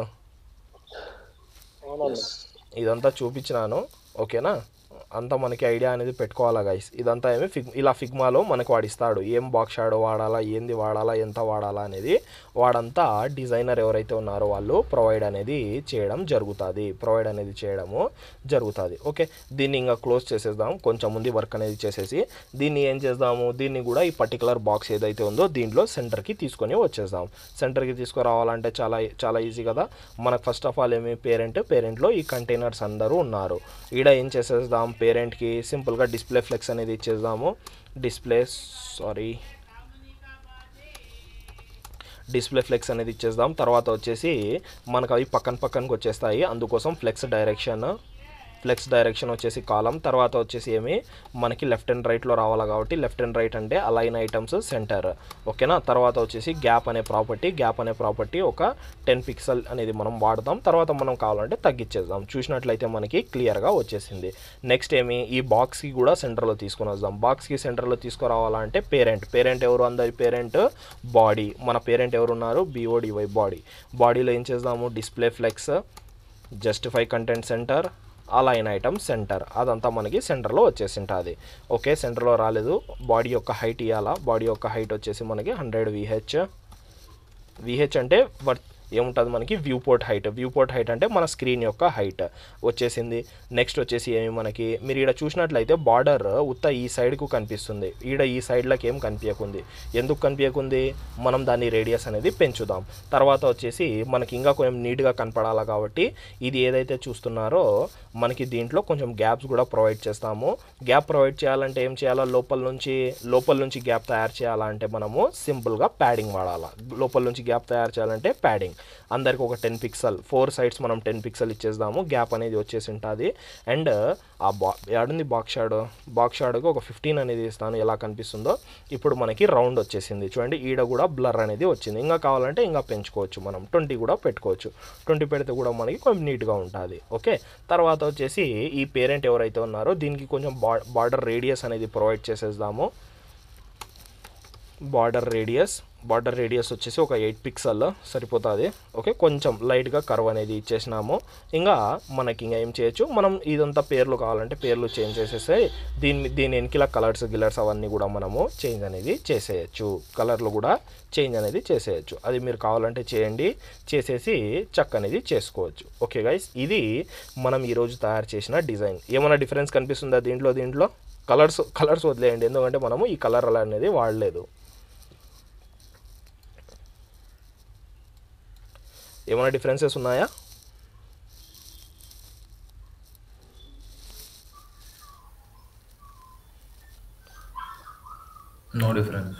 ఇదంతా చూపించినాను. ఓకేనా, అంతా మనకి ఐడియా అనేది పెట్టుకోవాలా గైస్. ఇదంతా ఏమి ఇలా ఫిగ్మాలో మనకు వాడిస్తాడు ఏం బాక్స్ షాడో వాడాలా, ఏంది వాడాలా, ఎంత వాడాలా అనేది వాడంతా డిజైనర్ ఎవరైతే ఉన్నారో వాళ్ళు ప్రొవైడ్ అనేది చేయడము జరుగుతుంది. ఓకే, దీన్ని ఇంకా క్లోజ్ చేసేద్దాం. కొంచెం ముందు వర్క్ అనేది చేసేసి దీన్ని ఏం చేద్దాము, దీన్ని కూడా ఈ పర్టికులర్ బాక్స్ ఏదైతే ఉందో దీంట్లో సెంటర్కి తీసుకొని వచ్చేద్దాం. సెంటర్కి తీసుకురావాలంటే చాలా చాలా ఈజీ కదా. మనకు ఫస్ట్ ఆఫ్ ఆల్ ఏమి పేరెంట్లో ఈ కంటైనర్స్ అందరూ ఉన్నారు. ఈడ ఏం చేసేద్దాం, పేరెంట్కి సింపుల్గా డిస్ప్లే ఫ్లెక్స్ అనేది ఇచ్చేద్దాము. డిస్ప్లే ఫ్లెక్స్ అనేది ఇచ్చేద్దాం. తర్వాత వచ్చేసి మనకు అవి పక్కనకి వచ్చేస్తాయి. అందుకోసం ఫ్లెక్స్ డైరెక్షన్ వచ్చేసి కాలం. తర్వాత వచ్చేసి ఏమి మనకి లెఫ్ట్ అండ్ రైట్లో రావాలి కాబట్టి లెఫ్ట్ అండ్ రైట్ అంటే అలైన్ ఐటమ్స్ సెంటర్. ఓకేనా, తర్వాత వచ్చేసి గ్యాప్ అనే ప్రాపర్టీ ఒక 10 పిక్సెల్ అనేది మనం వాడతాం. తర్వాత మనం కావాలంటే తగ్గించేద్దాం. చూసినట్లయితే మనకి క్లియర్గా వచ్చేసింది. నెక్స్ట్ ఏమి, ఈ బాక్స్కి కూడా సెంటర్లో తీసుకొని వద్దాం. బాక్స్కి సెంటర్లో తీసుకురావాలంటే పేరెంట్ ఎవరు, అందరి పేరెంట్ బాడీ. మన పేరెంట్ ఎవరు ఉన్నారు, BODY బాడీలో ఏం చేద్దాము, display flex, justify content centre, align item centre, అదంతా మనకి సెంటర్లో వచ్చేసి ఉంటుంది. ఓకే, సెంటర్లో రాలేదు. బాడీ యొక్క హైట్ ఇవ్వాలా. బాడీ యొక్క హైట్ వచ్చేసి మనకి 100 VH అంటే ఏముంటుంది మనకి వ్యూ పోర్ట్ హైట్ అంటే మన స్క్రీన్ యొక్క హైట్ వచ్చేసింది. నెక్స్ట్ వచ్చేసి ఏమి మనకి, మీరు ఇక్కడ చూసినట్లయితే బార్డర్ ఉత్త ఈ సైడ్కు కనిపిస్తుంది, ఈడ ఈ సైడ్లోకి ఏం కనిపించకుంది. ఎందుకు కనిపించకుంది, మనం దాన్ని రేడియస్ అనేది పెంచుదాం. తర్వాత వచ్చేసి మనకి ఇంకా కొంచెం నీట్గా కనపడాలి కాబట్టి ఇది ఏదైతే చూస్తున్నారో మనకి దీంట్లో కొంచెం గ్యాప్స్ కూడా ప్రొవైడ్ చేస్తాము. గ్యాప్ ప్రొవైడ్ చేయాలంటే ఏం చేయాలా, లోపల నుంచి గ్యాప్ తయారు చేయాలంటే మనము సింపుల్గా ప్యాడింగ్ వాడాలా. లోపల నుంచి గ్యాప్ తయారు చేయాలంటే ప్యాడింగ్. అందరికి ఒక 10 పిక్సెల్ 4 సైడ్స్ మనం 10 పిక్సెల్ ఇచ్చేద్దాము. గ్యాప్ అనేది వచ్చేసి ఉంటుంది. అండ్ ఆ ఆడుంది బాక్స్ షాడోకి ఒక 15 అనేది ఇస్తాను. ఎలా కనిపిస్తుందో ఇప్పుడు మనకి రౌండ్ వచ్చేసింది చూడండి. ఈడ కూడా బ్లర్ అనేది వచ్చింది. ఇంకా కావాలంటే ఇంకా పెంచుకోవచ్చు, మనం 20 కూడా పెట్టుకోవచ్చు. 20 పెడితే కూడా మనకి కొంచెం నీట్గా ఉంటుంది. ఓకే, తర్వాత వచ్చేసి ఈ పేరెంట్ ఎవరైతే ఉన్నారో దీనికి కొంచెం బార్డర్ రేడియస్ అనేది ప్రొవైడ్ చేసేద్దాము. బార్డర్ రేడియస్ వచ్చేసి ఒక 8 పిక్సెల్ సరిపోతుంది. ఓకే, కొంచెం లైట్గా కర్వ్ అనేది ఇచ్చేసినాము. ఇంకా మనకి ఇంకా ఏం చేయొచ్చు, మనం ఇదంతా పేర్లు కావాలంటే పేర్లు చేంజ్ చేసేస్తే దీని వెనకిలా కలర్స్ గిలర్స్ అవన్నీ కూడా మనము చేంజ్ అనేది చేసేయచ్చు. అది మీరు కావాలంటే చేయండి, చేసేసి చెక్ అనేది చేసుకోవచ్చు. ఓకే గైస్, ఇది మనం ఈరోజు తయారు చేసిన డిజైన్. ఏమైనా డిఫరెన్స్ కనిపిస్తుందా దీంట్లో? కలర్స్ వదిలేయండి, ఎందుకంటే మనము ఈ కలర్ అనేది వాడలేదు. ఏమైనా డిఫరెన్సెస్ ఉన్నాయా? No difference.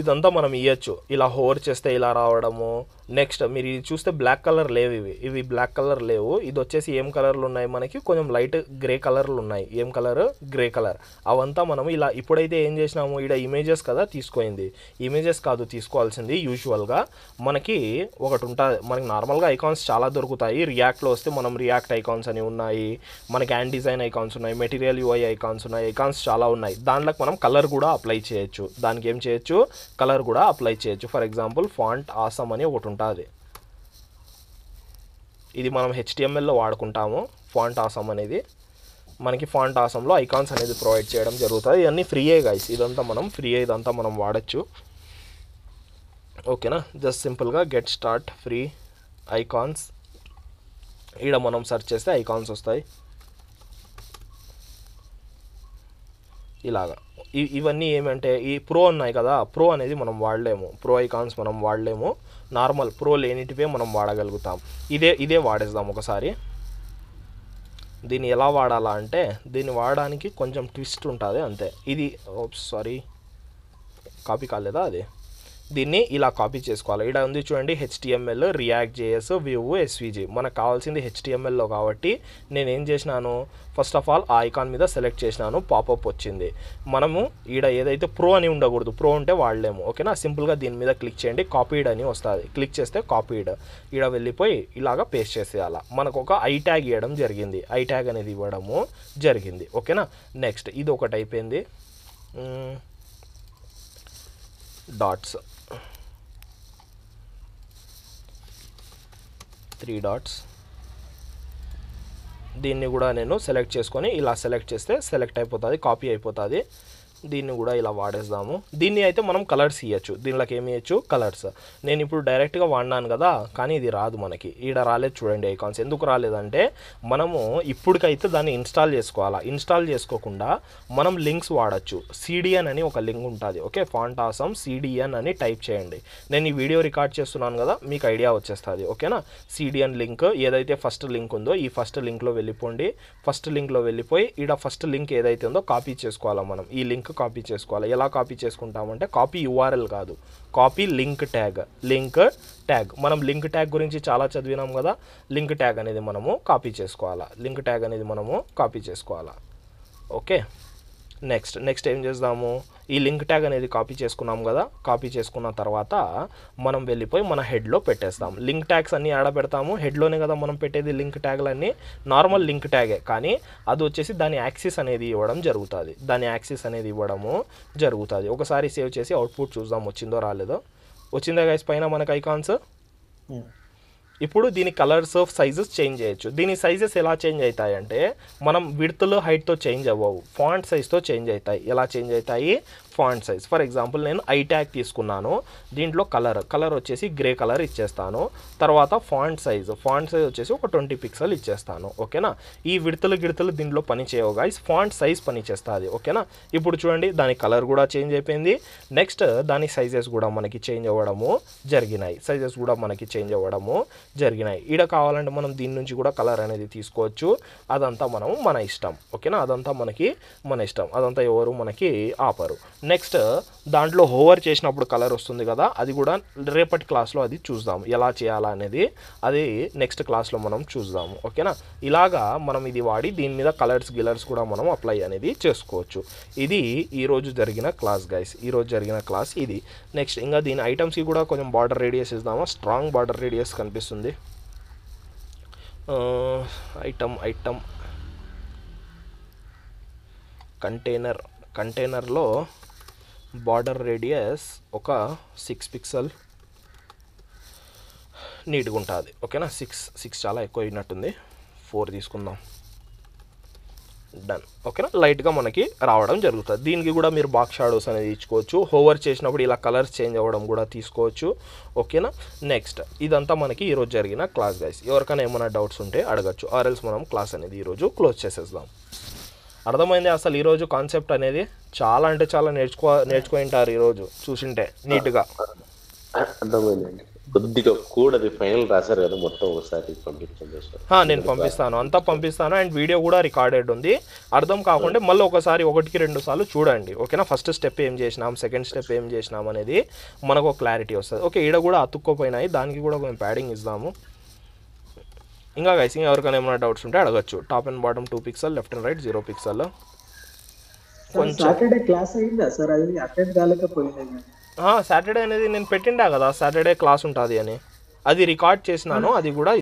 ఇదంతా మనం ఇవ్వచ్చు. ఇలా హోవర్ చేస్తే ఇలా రావడము. నెక్స్ట్ మీరు ఇది చూస్తే బ్లాక్ కలర్ లేవు, ఇవి బ్లాక్ కలర్ లేవు. ఇది వచ్చేసి ఏం కలర్లు ఉన్నాయి మనకి, కొంచెం లైట్ గ్రే కలర్లు ఉన్నాయి. ఏం కలర్, గ్రే కలర్. అవంతా మనం ఇలా ఇప్పుడైతే ఏం చేసినాము, ఇక్కడ ఇమేజెస్ కదా తీసుకోయింది, ఇమేజెస్ కాదు తీసుకోవాల్సింది. యూజువల్గా మనకి ఒకటి ఉంటుంది, మనకి నార్మల్గా ఐకాన్స్ చాలా దొరుకుతాయి. రియాక్ట్లో వస్తే మనం రియాక్ట్ ఐకాన్స్ అని ఉన్నాయి, మనకి హ్యాండ్ డిజైన్ ఐకాన్స్ ఉన్నాయి, మెటీరియల్ UI ఐకాన్స్ ఉన్నాయి, ఐకాన్స్ చాలా ఉన్నాయి. దాంట్లోకి మనం కలర్ కూడా అప్లై చేయొచ్చు. దానికి ఏం చేయొచ్చు, కలర్ కూడా అప్లై చేయొచ్చు. ఫర్ ఎగ్జాంపుల్ ఫాంట్ ఆసమ్ అని ఒకటి ఉంటుంది, ఇది మనం HTMLలో వాడుకుంటాము. ఫాంట్ ఆసమ్ అనేది మనకి ఫాంట్ ఆసమ్లో ఐకాన్స్ అనేది ప్రొవైడ్ చేయడం జరుగుతుంది. ఇవన్నీ ఫ్రీయే గైస్, ఇదంతా మనం వాడచ్చు. ఓకేనా, జస్ట్ సింపుల్గా గెట్ స్టార్ట్ ఫ్రీ ఐకాన్స్, ఈడ మనం సెర్చ్ చేస్తే ఐకాన్స్ వస్తాయి ఇలాగా. ఇవన్నీ ఏమంటే ఈ ప్రో ఉన్నాయి కదా, ప్రో అనేది మనం వాడలేము, ప్రో ఐకాన్స్ మనం వాడలేము. నార్మల్ ప్రో లేనిటివే మనం వాడగలుగుతాం. ఇదే వాడేద్దాం ఒకసారి. దీన్ని ఎలా వాడాలా అంటే, దీన్ని వాడడానికి కొంచెం ట్విస్ట్ ఉంటుంది అంతే. ఇది కాపీ కాలేదా అది, దీన్ని ఇలా కాపీ చేసుకోవాలి. ఇక్కడ ఉంది చూడండి HTML, react JS, view, SVG. మనకు కావాల్సింది HTMLలో కాబట్టి నేను ఏం చేసినాను, ఫస్ట్ ఆఫ్ ఆల్ ఆ ఐకాన్ మీద సెలెక్ట్ చేసినాను, పాపప్ వచ్చింది. మనము ఈడ ఏదైతే ప్రో అని ఉండకూడదు, ప్రో ఉంటే వాడలేము. ఓకేనా, సింపుల్గా దీని మీద క్లిక్ చేయండి, కాపీడ్ అని వస్తుంది. క్లిక్ చేస్తే కాపీడ్, ఈడ వెళ్ళిపోయి ఇలాగా పేస్ట్ చేసేయాల. మనకు ఒక ఐ ట్యాగ్ ఇవ్వడం జరిగింది, ఐ ట్యాగ్ అనేది ఇవ్వడము జరిగింది. ఓకేనా, నెక్స్ట్ ఇది ఒకటి అయిపోయింది. డాట్స్, 3 డాట్స్, దీన్ని కూడా నేను సెలెక్ట్ చేసుకొని ఇలా సెలెక్ట్ చేస్తే సెలెక్ట్ అయిపోతుంది, కాపీ అయిపోతుంది. దీన్ని కూడా ఇలా వాడేద్దాము. దీన్ని అయితే మనం కలర్స్ ఇవ్వచ్చు, దీనిలోకి ఏమి ఇవ్వచ్చు, కలర్స్. నేను ఇప్పుడు డైరెక్ట్గా వాడినాను కదా, కానీ ఇది రాదు మనకి. ఈడ రాలేదు చూడండి ఐకాన్స్. ఎందుకు రాలేదంటే మనము ఇప్పటికైతే దాన్ని ఇన్స్టాల్ చేసుకోవాలా. ఇన్స్టాల్ చేసుకోకుండా మనం లింక్స్ వాడచ్చు. CDN అని ఒక లింక్ ఉంటుంది. ఓకే, ఫాంట్ ఆసమ్ CDN అని టైప్ చేయండి. నేను ఈ వీడియో రికార్డ్ చేస్తున్నాను కదా, మీకు ఐడియా వచ్చేస్తుంది. ఓకేనా, CDN లింక్ ఏదైతే ఫస్ట్ లింక్ ఉందో ఈ ఫస్ట్ లింక్లో వెళ్ళిపోండి. ఫస్ట్ లింక్లో వెళ్ళిపోయి ఈడ ఫస్ట్ లింక్ ఏదైతే ఉందో కాపీ చేసుకోవాలా. మనం ఈ లింక్ కాపీ చేసుకోవాలి. ఎలా కాపీ చేసుకుంటామంటే కాపీ URL కాదు, copy link tag. Link tag, మనం లింక్ ట్యాగ్ గురించి చాలా చదివినాం కదా. లింక్ ట్యాగ్ అనేది మనము కాపీ చేసుకోవాలా. లింక్ ట్యాగ్ అనేది మనము కాపీ చేసుకోవాలా. ఓకే, నెక్స్ట్ ఏం చేద్దాము, ఈ లింక్ ట్యాగ్ అనేది కాపీ చేసుకున్నాం కదా. కాపీ చేసుకున్న తర్వాత మనం వెళ్ళిపోయి మన హెడ్లో పెట్టేస్తాం. లింక్ ట్యాగ్స్ అన్నీ ఆడ పెడతాము, హెడ్లోనే కదా మనం పెట్టేది. లింక్ ట్యాగ్లన్నీ నార్మల్ లింక్ ట్యాగే, కానీ అది వచ్చేసి దాని యాక్సిస్ అనేది ఇవ్వడం జరుగుతుంది. దాని యాక్సిస్ అనేది ఇవ్వడము జరుగుతుంది. ఒకసారి సేవ్ చేసి అవుట్పుట్ చూద్దాం, వచ్చిందో రాలేదో. వచ్చిందా గైస్ పైన మనకు ఐకాన్స్. ఇప్పుడు దీని కలర్స్ ఆఫ్ సైజెస్ చేంజ్ చేయొచ్చు. దీని సైజెస్ ఎలా చేంజ్ అవుతాయి అంటే మనం విడ్త్లో హైట్తో చేంజ్ అవ్వవు, ఫాంట్ సైజ్తో చేంజ్ అవుతాయి. ఎలా చేంజ్ అవుతాయి, ఫాంట్ సైజ్. ఫర్ ఎగ్జాంపుల్ నేను ఐ ట్యాగ్ తీసుకున్నాను, దీంట్లో కలర్ వచ్చేసి గ్రే కలర్ ఇచ్చేస్తాను. తర్వాత ఫాంట్ సైజ్ వచ్చేసి ఒక 20 పిక్సెల్ ఇచ్చేస్తాను. ఓకేనా, ఈ విడతలు దీంట్లో పని చేయవు గైస్, ఫాంట్ సైజ్ పని చేస్తుంది. ఓకేనా, ఇప్పుడు చూడండి దాని కలర్ కూడా చేంజ్ అయిపోయింది. నెక్స్ట్ దాని సైజెస్ కూడా మనకి చేంజ్ అవ్వడము జరిగినాయి. ఈడ కావాలంటే మనం దీని నుంచి కూడా కలర్ అనేది తీసుకోవచ్చు. అదంతా మనము మన ఇష్టం. ఓకేనా, అదంతా మనకి మన ఇష్టం, అదంతా ఎవరు మనకి ఆపరు. నెక్స్ట్ దాంట్లో హోవర్ చేసినప్పుడు కలర్ వస్తుంది కదా, అది కూడా రేపటి క్లాస్లో అది చూద్దాం ఎలా చేయాలా అనేది. అది నెక్స్ట్ క్లాస్లో మనం చూద్దాము. ఓకేనా, ఇలాగా మనం ఇది వాడి దీని మీద గిలర్స్ కూడా మనం అప్లై అనేది చేసుకోవచ్చు. ఇది ఈరోజు జరిగిన క్లాస్ గైస్, ఈరోజు జరిగిన క్లాస్ ఇది. నెక్స్ట్ ఇంకా దీని ఐటమ్స్కి కూడా కొంచెం బార్డర్ రేడియస్ ఇద్దామా. స్ట్రాంగ్ బార్డర్ రేడియస్ కనిపిస్తుంది. ఐటమ్ కంటైనర్లో బార్డర్ రేడియస్ ఒక 6 పిక్సెల్ నీట్గా ఉంటుంది. ఓకేనా, 6 చాలా ఎక్కువ అయినట్టుంది, 4 తీసుకుందాం. డన్. ఓకేనా, లైట్గా మనకి రావడం జరుగుతుంది. దీనికి కూడా మీరు బాక్స్ షాడోస్ అనేది ఇచ్చుకోవచ్చు. హోవర్ చేసినప్పుడు ఇలా కలర్స్ చేంజ్ అవ్వడం కూడా తీసుకోవచ్చు. ఓకేనా, నెక్స్ట్ ఇదంతా మనకి ఈరోజు జరిగిన క్లాస్ గైస్. ఎవరికైనా ఏమైనా డౌట్స్ ఉంటే అడగచ్చు, ఆర్ఎల్స్ మనం క్లాస్ అనేది ఈరోజు క్లోజ్ చేసేద్దాం. అర్థమైంది అసలు ఈరోజు కాన్సెప్ట్ అనేది చాలా అంటే చాలా నేర్చుకుంటారు ఈరోజు చూసింటే నీట్గా. అర్థమైందండి, కొద్దిగా కూడా ఫైనల్ రాశారు కదా, మొత్తం ఒకసారి పంపించండి. నేను పంపిస్తాను, అంతా పంపిస్తాను. అండ్ వీడియో కూడా రికార్డెడ్ ఉంది. అర్థం కాకుండా మళ్ళీ ఒకసారి 1-2 సార్లు చూడండి. ఓకేనా, ఫస్ట్ స్టెప్ ఏం చేసినాం, సెకండ్ స్టెప్ ఏం చేసినాం అనేది మనకు ఒక క్లారిటీ వస్తుంది. ఓకే, ఈడ కూడా అతుక్కోపోయినాయి, దానికి కూడా కొంచెం ప్యాడింగ్ ఇద్దాము. ఇంకా గైస్ ఎవరికైనా ఏమైనా డౌట్స్ ఉంటే అడగచ్చు. Top and bottom 2 pixel, left and right 0 pixel. Saturday class అయిందా సార్? అది అటెండ్ కాలేకపోయింది. సాటర్డే అనేది నేను పెట్టిండా కదా, సాటర్డే క్లాస్ ఉంటుంది అని. అది రికార్డ్ చేసినాను, అది కూడా